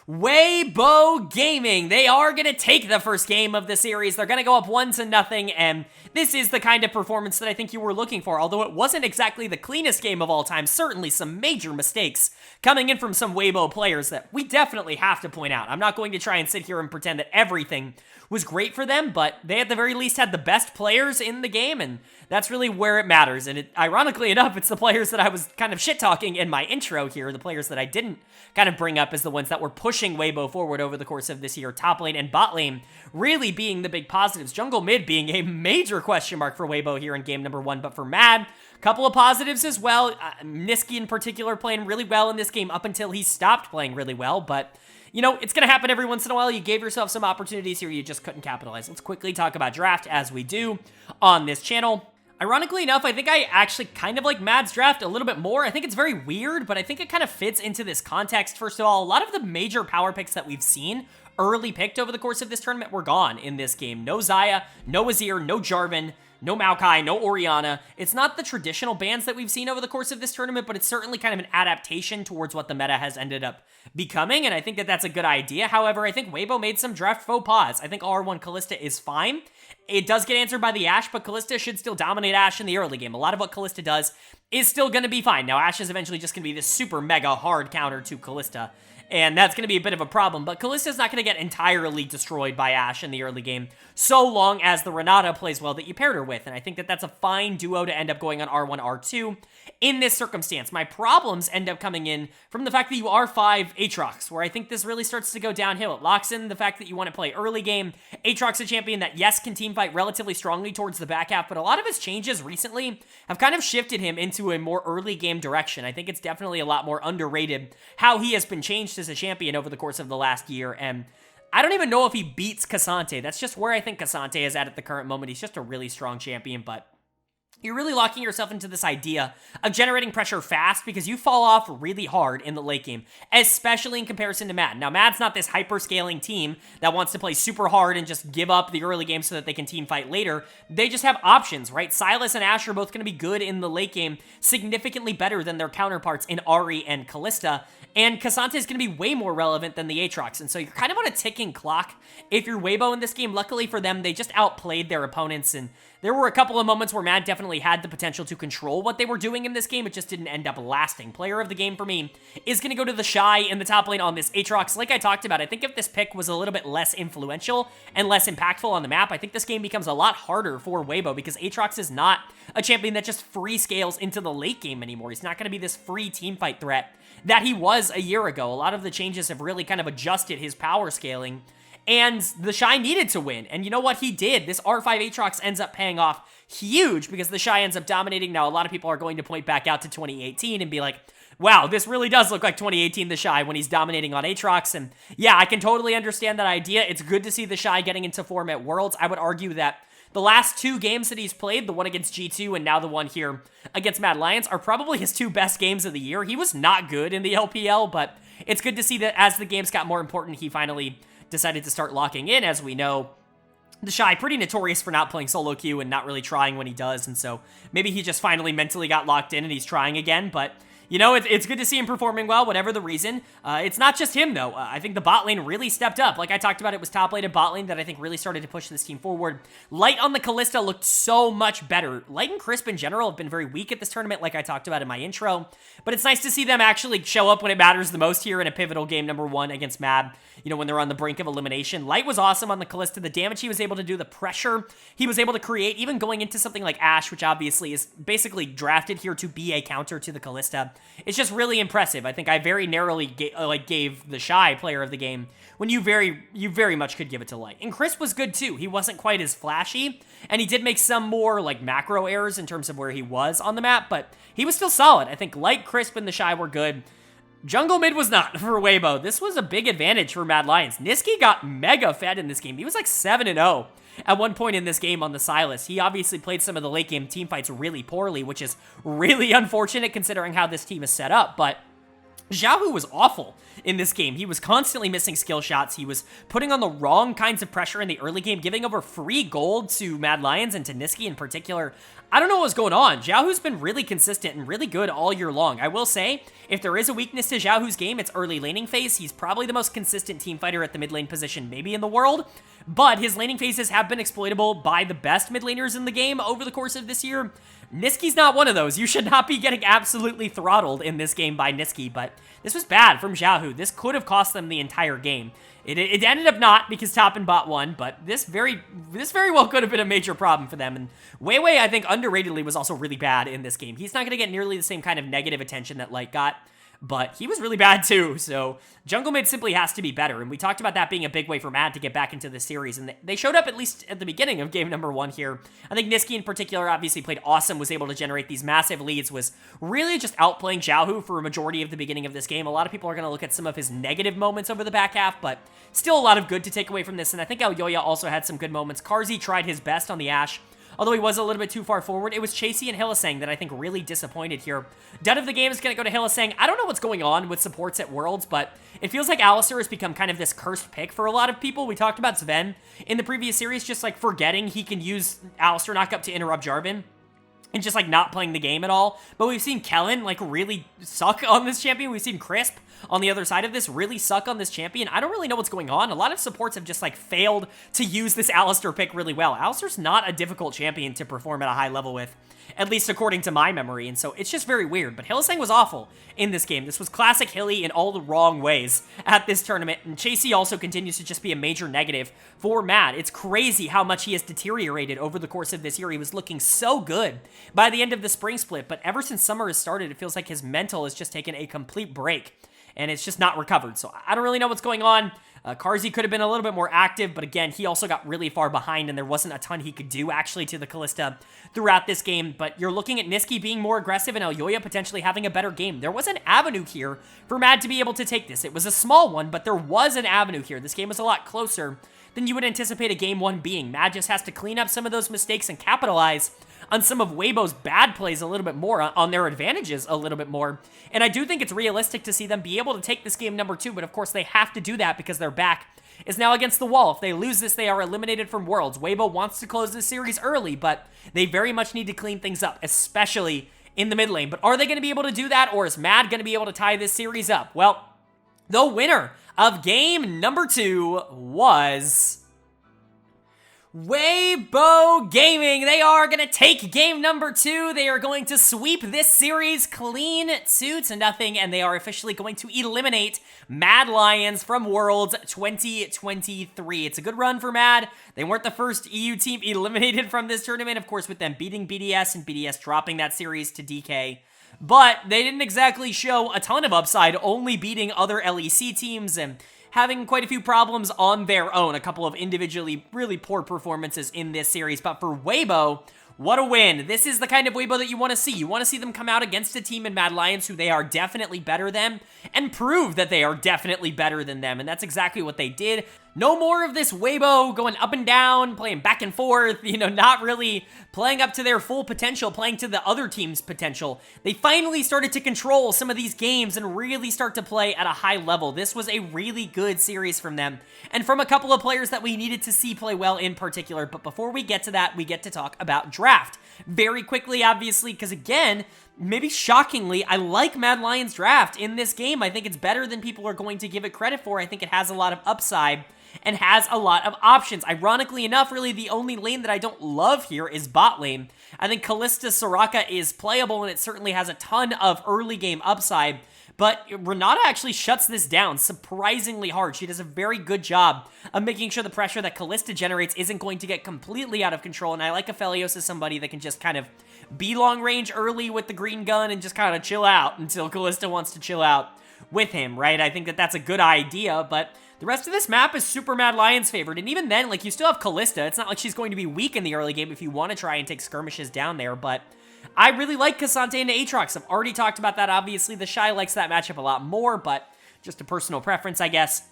Weibo Gaming. They are going to take the first game of the series. They're going to go up 1-0, and this is the kind of performance that I think you were looking for. Although it wasn't exactly the cleanest game of all time, certainly some major mistakes coming in from some Weibo players that we definitely have to point out. I'm not going to try and sit here and pretend that everything was great for them, but they at the very least had the best players in the game, and that's really where it matters. And ironically enough, it's the players that I was kind of shit-talking in my intro here, the players that I didn't kind of bring up as the ones that were pushing Weibo forward over the course of this year. Top lane and bot lane really being the big positives. Jungle mid being a major question mark for Weibo here in game number one, but for Mad, couple of positives as well. Niski in particular playing really well in this game up until he stopped playing really well, but it's going to happen every once in a while. You gave yourself some opportunities here you just couldn't capitalize. Let's quickly talk about draft as we do on this channel. Ironically enough, I think I actually kind of like Mad's draft a little bit more. I think it's very weird, but I think it kind of fits into this context. First of all, a lot of the major power picks that we've seen early picked over the course of this tournament were gone in this game. No Xayah, no Azir, no Jarvan, no Maokai, no Orianna. It's not the traditional bans that we've seen over the course of this tournament, but it's certainly kind of an adaptation towards what the meta has ended up becoming, and I think that that's a good idea. However, I think Weibo made some draft faux pas. I think R1 Kalista is fine. It does get answered by the Ashe, but Kalista should still dominate Ashe in the early game. A lot of what Kalista does is still going to be fine. Now, Ashe is eventually just going to be this super mega hard counter to Kalista, and that's going to be a bit of a problem, but Kalista's not going to get entirely destroyed by Ashe in the early game, so long as the Renata plays well that you paired her with, and I think that that's a fine duo to end up going on R1, R2 in this circumstance. My problems end up coming in from the fact that you R5 Aatrox, where I think this really starts to go downhill. It locks in the fact that you want to play early game. Aatrox a champion that, yes, can teamfight relatively strongly towards the back half, but a lot of his changes recently have kind of shifted him into a more early game direction. I think it's definitely a lot more underrated how he has been changed as a champion over the course of the last year, and I don't even know if he beats K'Sante. That's just where I think K'Sante is at the current moment. He's just a really strong champion, but you're really locking yourself into this idea of generating pressure fast because you fall off really hard in the late game, especially in comparison to Mad. Now, Mad's not this hyper-scaling team that wants to play super hard and just give up the early game so that they can team fight later. They just have options, right? Sylas and Ashe are both going to be good in the late game, significantly better than their counterparts in Ahri and Kalista, and K'Sante is going to be way more relevant than the Aatrox, and so you're kind of on a ticking clock if you're Weibo in this game. Luckily for them, they just outplayed their opponents, and there were a couple of moments where Mad definitely had the potential to control what they were doing in this game. It just didn't end up lasting. Player of the game for me is going to go to the Shy in the top lane on this Aatrox. Like I talked about, I think if this pick was a little bit less influential and less impactful on the map, I think this game becomes a lot harder for Weibo because Aatrox is not a champion that just free scales into the late game anymore. He's not going to be this free teamfight threat that he was a year ago. A lot of the changes have really kind of adjusted his power scaling, and the Shy needed to win. And you know what? He did. This R5 Aatrox ends up paying off huge because the Shy ends up dominating. Now, a lot of people are going to point back out to 2018 and be like, wow, this really does look like 2018 the Shy when he's dominating on Aatrox. And yeah, I can totally understand that idea. It's good to see the Shy getting into form at Worlds. I would argue that the last 2 games that he's played, the one against G2 and now the one here against Mad Lions, are probably his 2 best games of the year. He was not good in the LPL, but it's good to see that as the games got more important, he finally decided to start locking in. As we know, the Shy, pretty notorious for not playing solo queue and not really trying when he does, and so maybe he just finally mentally got locked in and he's trying again, but you know, it's good to see him performing well, whatever the reason. It's not just him, though. I think the bot lane really stepped up. Like I talked about, it was top lane and bot lane that I think really started to push this team forward. Light on the Kalista looked so much better. Light and Crisp in general have been very weak at this tournament, like I talked about in my intro. But it's nice to see them actually show up when it matters the most here in a pivotal game number 1 against Mad, you know, when they're on the brink of elimination. Light was awesome on the Kalista. The damage he was able to do, the pressure he was able to create, even going into something like Ashe, which obviously is basically drafted here to be a counter to the Kalista. It's just really impressive. I think I very narrowly gave the Shy player of the game when you very much could give it to Light. And Crisp was good too. He wasn't quite as flashy, and he did make some more like macro errors in terms of where he was on the map, but he was still solid. I think Light, Crisp, and the Shy were good. Jungle mid was not for Weibo. This was a big advantage for Mad Lions. Niski got mega fed in this game. He was like 7-0 at one point in this game on the Sylas. He obviously played some of the late game team fights really poorly, which is really unfortunate considering how this team is set up, but Xiaohu was awful in this game. He was constantly missing skill shots. He was putting on the wrong kinds of pressure in the early game, giving over free gold to Mad Lions and to Niski in particular. I don't know what was going on. Xiaohu's been really consistent and really good all year long. I will say, if there is a weakness to Xiaohu's game, it's early laning phase. He's probably the most consistent team fighter at the mid lane position maybe in the world, but his laning phases have been exploitable by the best mid laners in the game over the course of this year. Niski's not one of those. You should not be getting absolutely throttled in this game by Niski, but this was bad from Xiaohu. This could have cost them the entire game. It ended up not because top and bot won, but this very well could have been a major problem for them. And Weiwei, I think, underratedly was also really bad in this game. He's not going to get nearly the same kind of negative attention that Light got, but he was really bad too, so jungle mid simply has to be better, and we talked about that being a big way for Mad to get back into the series, and they showed up at least at the beginning of game number 1 here. I think Niski in particular obviously played awesome, was able to generate these massive leads, was really just outplaying Xiaohu for a majority of the beginning of this game. A lot of people are going to look at some of his negative moments over the back half, but still a lot of good to take away from this, and I think Aoyoya also had some good moments. Carzzy tried his best on the Ashe, although he was a little bit too far forward. It was Chasey and Hylissang that I think really disappointed here. Dud of the game is going to go to Hylissang. I don't know what's going on with supports at Worlds, but it feels like Alistar has become kind of this cursed pick for a lot of people. We talked about Sven in the previous series, just like forgetting he can use Alistar knockup to interrupt Jarvan and just like not playing the game at all. But we've seen Kellen like really suck on this champion. We've seen Crisp on the other side of this really suck on this champion. I don't really know what's going on. A lot of supports have just like failed to use this Alistar pick really well. Alistar's not a difficult champion to perform at a high level with, at least according to my memory, and so it's just very weird. But Hylissang was awful in this game. This was classic Hilly in all the wrong ways at this tournament, and Chasey also continues to just be a major negative for Mad. It's crazy how much he has deteriorated over the course of this year. He was looking so good by the end of the spring split, but ever since summer has started, it feels like his mental has just taken a complete break, and it's just not recovered. So I don't really know what's going on. Carzzy could have been a little bit more active, but again, he also got really far behind, and there wasn't a ton he could do, actually, to the Kalista throughout this game. But you're looking at Niski being more aggressive and Aoyoya potentially having a better game. There was an avenue here for Mad to be able to take this. It was a small one, but there was an avenue here. This game was a lot closer than you would anticipate a game 1 being. Mad just has to clean up some of those mistakes and capitalize on some of Weibo's bad plays a little bit more, on their advantages a little bit more. And I do think it's realistic to see them be able to take this game number 2, but of course they have to do that because their back is now against the wall. If they lose this, they are eliminated from Worlds. Weibo wants to close this series early, but they very much need to clean things up, especially in the mid lane. But are they going to be able to do that, or is Mad going to be able to tie this series up? Well, the winner of game number 2 was Weibo Gaming, they are going to take game number 2. They are going to sweep this series clean 2-0, and they are officially going to eliminate Mad Lions from Worlds 2023. It's a good run for Mad. They weren't the first EU team eliminated from this tournament, of course, with them beating BDS and BDS dropping that series to DK. But they didn't exactly show a ton of upside, only beating other LEC teams and having quite a few problems on their own. A couple of individually really poor performances in this series. But for Weibo, what a win. This is the kind of Weibo that you want to see. You want to see them come out against a team in Mad Lions who they are definitely better than and prove that they are definitely better than them. And that's exactly what they did. No more of this Weibo going up and down, playing back and forth, not really playing up to their full potential, playing to the other team's potential. They finally started to control some of these games and really start to play at a high level. This was a really good series from them and from a couple of players that we needed to see play well in particular. But before we get to that, we get to talk about draft very quickly, obviously, because again, maybe shockingly, I like Mad Lions draft in this game. I think it's better than people are going to give it credit for. I think it has a lot of upside and has a lot of options. Ironically enough, really the only lane that I don't love here is bot lane. I think Kalista Soraka is playable and it certainly has a ton of early game upside, but Renata actually shuts this down surprisingly hard. She does a very good job of making sure the pressure that Kalista generates isn't going to get completely out of control, and I like Aphelios as somebody that can just kind of be long range early with the green gun and just kind of chill out until Kalista wants to chill out with him, right? I think that that's a good idea, but the rest of this map is super Mad Lions favored, and even then, like, you still have Kalista. It's not like she's going to be weak in the early game if you want to try and take skirmishes down there, but I really like K'Sante and Aatrox. I've already talked about that, obviously. The Shy likes that matchup a lot more, but just a personal preference, I guess.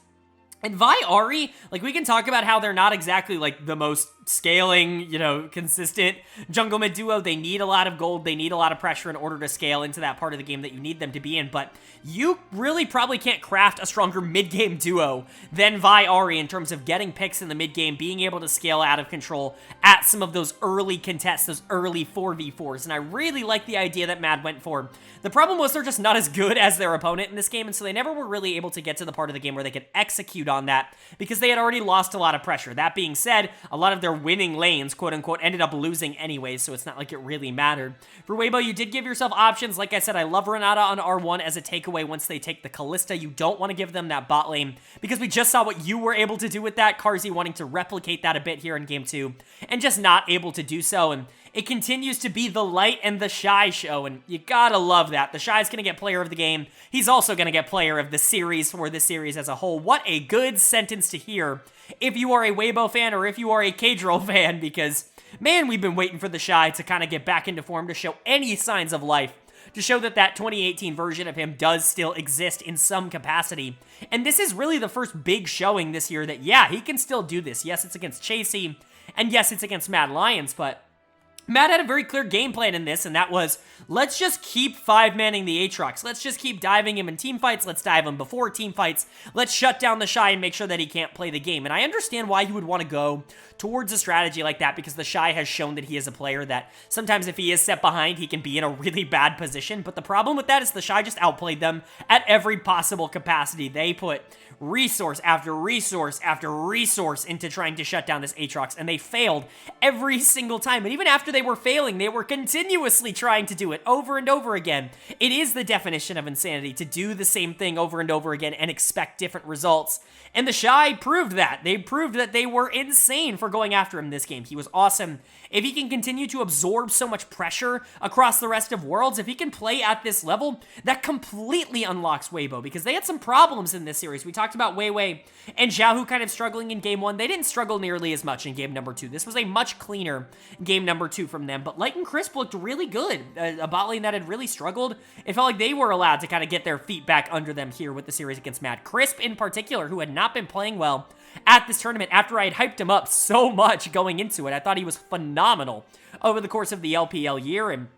And Vi Ahri, like, we can talk about how they're not exactly, like, the most scaling, consistent jungle mid duo. They need a lot of gold. They need a lot of pressure in order to scale into that part of the game that you need them to be in. But you really probably can't craft a stronger mid-game duo than Vi Ahri in terms of getting picks in the mid-game, being able to scale out of control at some of those early contests, those early 4v4s. And I really like the idea that Mad went for. The problem was they're just not as good as their opponent in this game, and so they never were really able to get to the part of the game where they could execute on that because they had already lost a lot of pressure. That being said, a lot of their winning lanes, quote-unquote, ended up losing anyway, so it's not like it really mattered. For Weibo, you did give yourself options. Like I said, I love Renata on R1 as a takeaway once they take the Kalista. You don't want to give them that bot lane because we just saw what you were able to do with that. Carzzy wanting to replicate that a bit here in Game 2 and just not able to do so, and it continues to be the Light and the Shy show, and you gotta love that. The Shy's gonna get player of the game. He's also gonna get player of the series for this series as a whole. What a good sentence to hear if you are a Weibo fan or if you are a K-Drill fan, because, man, we've been waiting for the Shy to kind of get back into form, to show any signs of life, to show that that 2018 version of him does still exist in some capacity. And this is really the first big showing this year that, yeah, he can still do this. Yes, it's against Chasey, and yes, it's against Mad Lions, but Matt had a very clear game plan in this, and that was, let's just keep 5-manning the Aatrox. Let's just keep diving him in team fights. Let's dive him before team fights. Let's shut down the Shy and make sure that he can't play the game. And I understand why you would want to go towards a strategy like that, because the Shy has shown that he is a player that sometimes if he is set behind, he can be in a really bad position. But the problem with that is the Shy just outplayed them at every possible capacity. They put resource after resource after resource into trying to shut down this Aatrox, and they failed every single time. And even after they were failing, they were continuously trying to do it over and over again. It is the definition of insanity to do the same thing over and over again and expect different results. And the Shy proved that. They proved that they were insane for going after him this game. He was awesome. If he can continue to absorb so much pressure across the rest of Worlds, if he can play at this level, that completely unlocks Weibo, because they had some problems in this series. We talked about Weiwei and Xiaohu kind of struggling in Game 1. They didn't struggle nearly as much in Game number 2. This was a much cleaner Game number 2 from them, but Light and Crisp looked really good. A bot lane that had really struggled. It felt like they were allowed to kind of get their feet back under them here with the series against Mad. Crisp in particular, who had not been playing well at this tournament after I had hyped him up so much going into it. I thought he was phenomenal over the course of the LPL year, and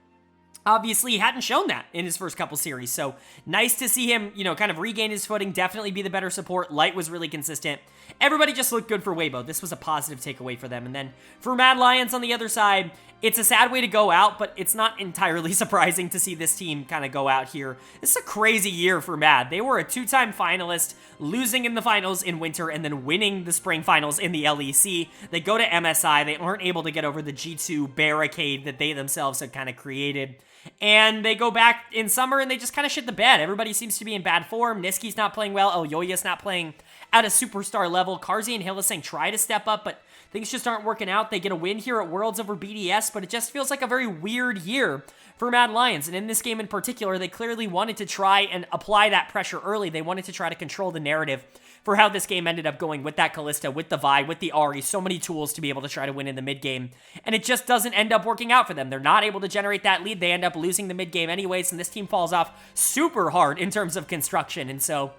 Obviously, he hadn't shown that in his first couple series, so nice to see him, kind of regain his footing, definitely be the better support. Light was really consistent. Everybody just looked good for Weibo. This was a positive takeaway for them. And then for Mad Lions on the other side, it's a sad way to go out, but it's not entirely surprising to see this team kind of go out here. This is a crazy year for Mad. They were a 2-time finalist, losing in the finals in winter, and then winning the spring finals in the LEC. They go to MSI. They aren't able to get over the G2 barricade that they themselves had kind of created. And they go back in summer and they just kind of shit the bed. Everybody seems to be in bad form. Niski's not playing well. Elyoya's not playing at a superstar level. Carzzy and Hylissang try to step up, but things just aren't working out. They get a win here at Worlds over BDS, but it just feels like a very weird year for Mad Lions. And in this game in particular, they clearly wanted to try and apply that pressure early. They wanted to try to control the narrative for how this game ended up going with that Kalista, with the Vi, with the Ahri, so many tools to be able to try to win in the mid game, and it just doesn't end up working out for them. They're not able to generate that lead. They end up losing the mid game anyways, and this team falls off super hard in terms of construction, and so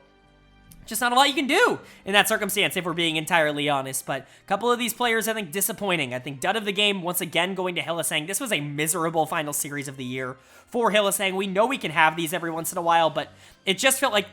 just not a lot you can do in that circumstance, if we're being entirely honest. But a couple of these players, I think, disappointing. I think dud of the game, once again, going to Hylissang. This was a miserable final series of the year for Hylissang. We know we can have these every once in a while, but it just felt like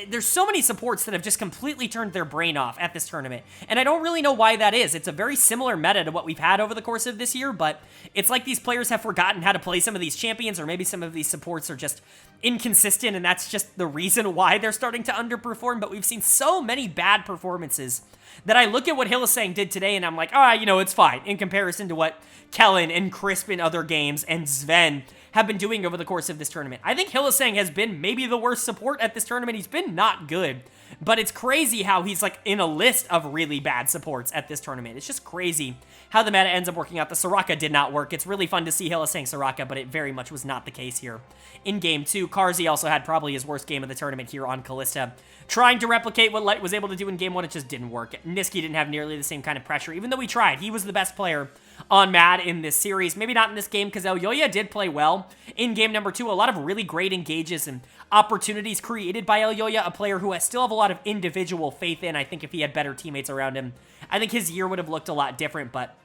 there's so many supports that have just completely turned their brain off at this tournament, and I don't really know why that is. It's a very similar meta to what we've had over the course of this year, but it's like these players have forgotten how to play some of these champions, or maybe some of these supports are just inconsistent, and that's just the reason why they're starting to underperform. But we've seen so many bad performances that I look at what Hylissang did today, and I'm like, it's fine in comparison to what Kellen and Crisp in other games and Sven have been doing over the course of this tournament. I think Hylissang has been maybe the worst support at this tournament. He's been not good, but it's crazy how he's like in a list of really bad supports at this tournament. It's just crazy how the meta ends up working out. The Soraka did not work. It's really fun to see Hylissang Soraka, but it very much was not the case here in Game 2. Carzzy also had probably his worst game of the tournament here on Kalista. Trying to replicate what Light was able to do in Game 1, it just didn't work. Niski didn't have nearly the same kind of pressure, even though he tried. He was the best player on Mad in this series. Maybe not in this game, because Elyoya did play well in game number 2. A lot of really great engages and opportunities created by Elyoya, a player who I still have a lot of individual faith in. I think if he had better teammates around him, I think his year would have looked a lot different, but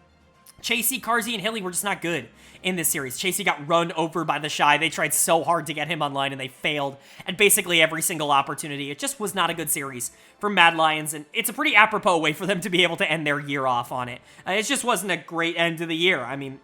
Chasey, Carzzy, and Hilly were just not good in this series. Chasey got run over by the Shy. They tried so hard to get him online, and they failed at basically every single opportunity. It just was not a good series for Mad Lions, and it's a pretty apropos way for them to be able to end their year off on it. It just wasn't a great end to the year. I mean,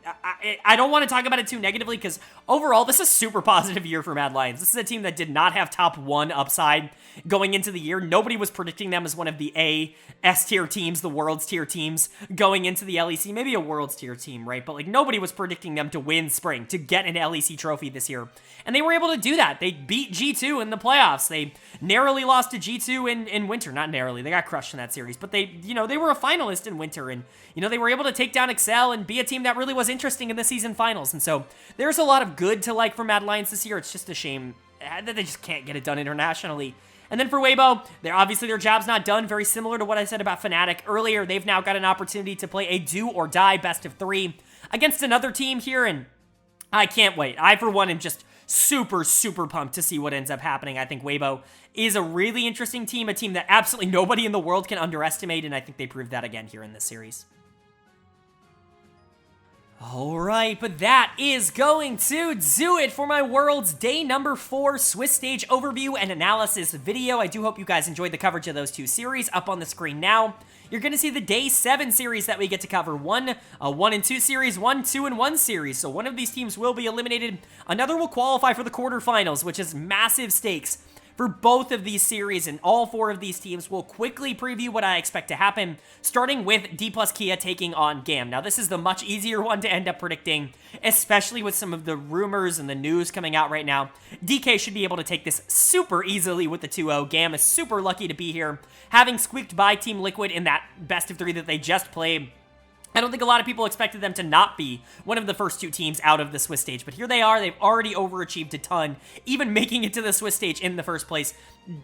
I don't want to talk about it too negatively, because overall, this is a super positive year for Mad Lions. This is a team that did not have top 1 upside going into the year. Nobody was predicting them as one of the S-tier teams, the Worlds tier teams, going into the LEC. Maybe a Worlds tier team, right? But like nobody was predicting them to win spring, to get an LEC trophy this year. And they were able to do that. They beat G2 in the playoffs. They narrowly lost to G2 in winter. Not narrowly, they got crushed in that series. But they were a finalist in winter, and they were able to take down Excel and be a team that really was interesting in the season finals. And so there's a lot of good to like for Mad Lions this year. It's just a shame that they just can't get it done internationally. And then for Weibo, obviously their job's not done. Very similar to what I said about Fnatic earlier. They've now got an opportunity to play a do-or-die best-of-3 against another team here, and I can't wait. I, for one, am just super, super pumped to see what ends up happening. I think Weibo is a really interesting team, a team that absolutely nobody in the world can underestimate, and I think they proved that again here in this series. Alright, but that is going to do it for my Worlds Day number 4 Swiss Stage overview and analysis video. I do hope you guys enjoyed the coverage of those 2 series. Up on the screen now, you're going to see the Day 7 series that we get to cover. A 1 and 2 series, 1, 2, and 1 series. So one of these teams will be eliminated. Another will qualify for the quarterfinals, which is massive stakes for both of these series, and all 4 of these teams. Will quickly preview what I expect to happen, starting with D plus Kia taking on GAM. Now, this is the much easier one to end up predicting, especially with some of the rumors and the news coming out right now. DK should be able to take this super easily with the 2-0. GAM is super lucky to be here, having squeaked by Team Liquid in that best-of-3 that they just played. I don't think a lot of people expected them to not be one of the first 2 teams out of the Swiss stage, but here they are. They've already overachieved a ton, even making it to the Swiss stage in the first place.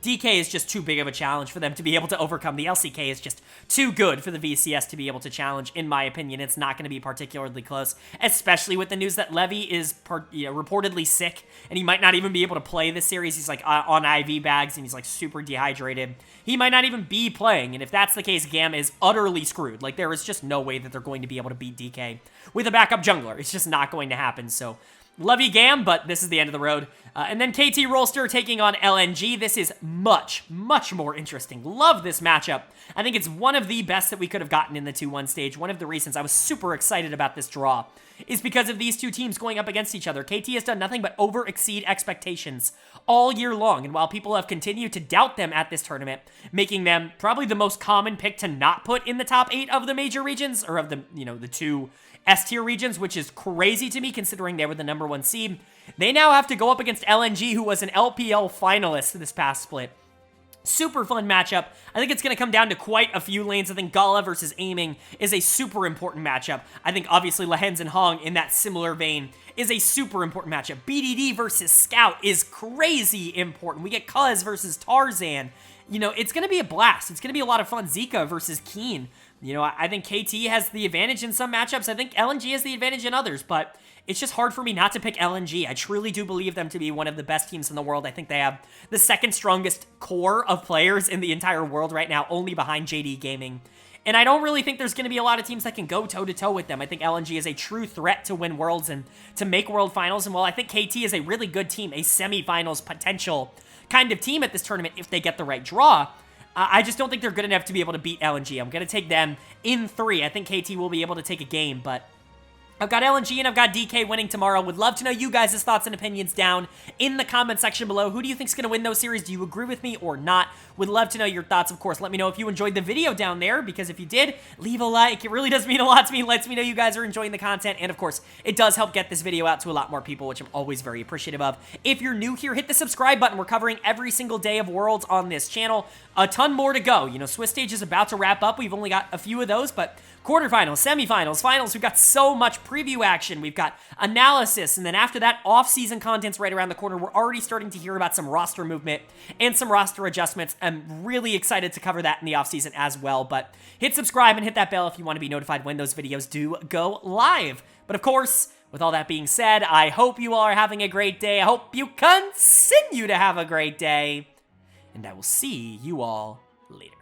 DK is just too big of a challenge for them to be able to overcome. The LCK is just too good for the VCS to be able to challenge, in my opinion. It's not going to be particularly close, especially with the news that Levy is reportedly sick, and he might not even be able to play this series. He's like on IV bags, and he's like super dehydrated. He might not even be playing, and if that's the case, GAM is utterly screwed. Like, there is just no way that they're going to be able to beat DK with a backup jungler. It's just not going to happen, so Love you, Gam, but this is the end of the road. And then KT Rolster taking on LNG. This is much, much more interesting. Love this matchup. I think it's one of the best that we could have gotten in the 2-1 stage. One of the reasons I was super excited about this draw is because of these two teams going up against each other. KT has done nothing but over-exceed expectations all year long, and while people have continued to doubt them at this tournament, making them probably the most common pick to not put in the top 8 of the major regions, or of the, the 2 S-tier regions, which is crazy to me considering they were the #1 seed. They now have to go up against LNG, who was an LPL finalist this past split. Super fun matchup. I think it's going to come down to quite a few lanes. I think Gala versus Aiming is a super important matchup. I think obviously Lehens and Hong in that similar vein is a super important matchup. BDD versus Scout is crazy important. We get Cuz versus Tarzan. It's going to be a blast. It's going to be a lot of fun. Zika versus Keen. I think KT has the advantage in some matchups. I think LNG has the advantage in others, but it's just hard for me not to pick LNG. I truly do believe them to be one of the best teams in the world. I think they have the second strongest core of players in the entire world right now, only behind JD Gaming. And I don't really think there's going to be a lot of teams that can go toe-to-toe with them. I think LNG is a true threat to win Worlds and to make World Finals. And while I think KT is a really good team, a semifinals potential kind of team at this tournament if they get the right draw, I just don't think they're good enough to be able to beat LNG. I'm going to take them in 3. I think KT will be able to take a game, but I've got LNG and I've got DK winning tomorrow. Would love to know you guys' thoughts and opinions down in the comment section below. Who do you think is going to win those series? Do you agree with me or not? Would love to know your thoughts, of course. Let me know if you enjoyed the video down there, because if you did, leave a like. It really does mean a lot to me. Lets me know you guys are enjoying the content, and of course, it does help get this video out to a lot more people, which I'm always very appreciative of. If you're new here, hit the subscribe button. We're covering every single day of Worlds on this channel. A ton more to go. Swiss Stage is about to wrap up. We've only got a few of those, but quarterfinals, semifinals, finals, we've got so much preview action. We've got analysis, and then after that, off-season content's right around the corner. We're already starting to hear about some roster movement and some roster adjustments. I'm really excited to cover that in the off-season as well, but hit subscribe and hit that bell if you want to be notified when those videos do go live. But of course, with all that being said, I hope you all are having a great day. I hope you continue to have a great day, and I will see you all later.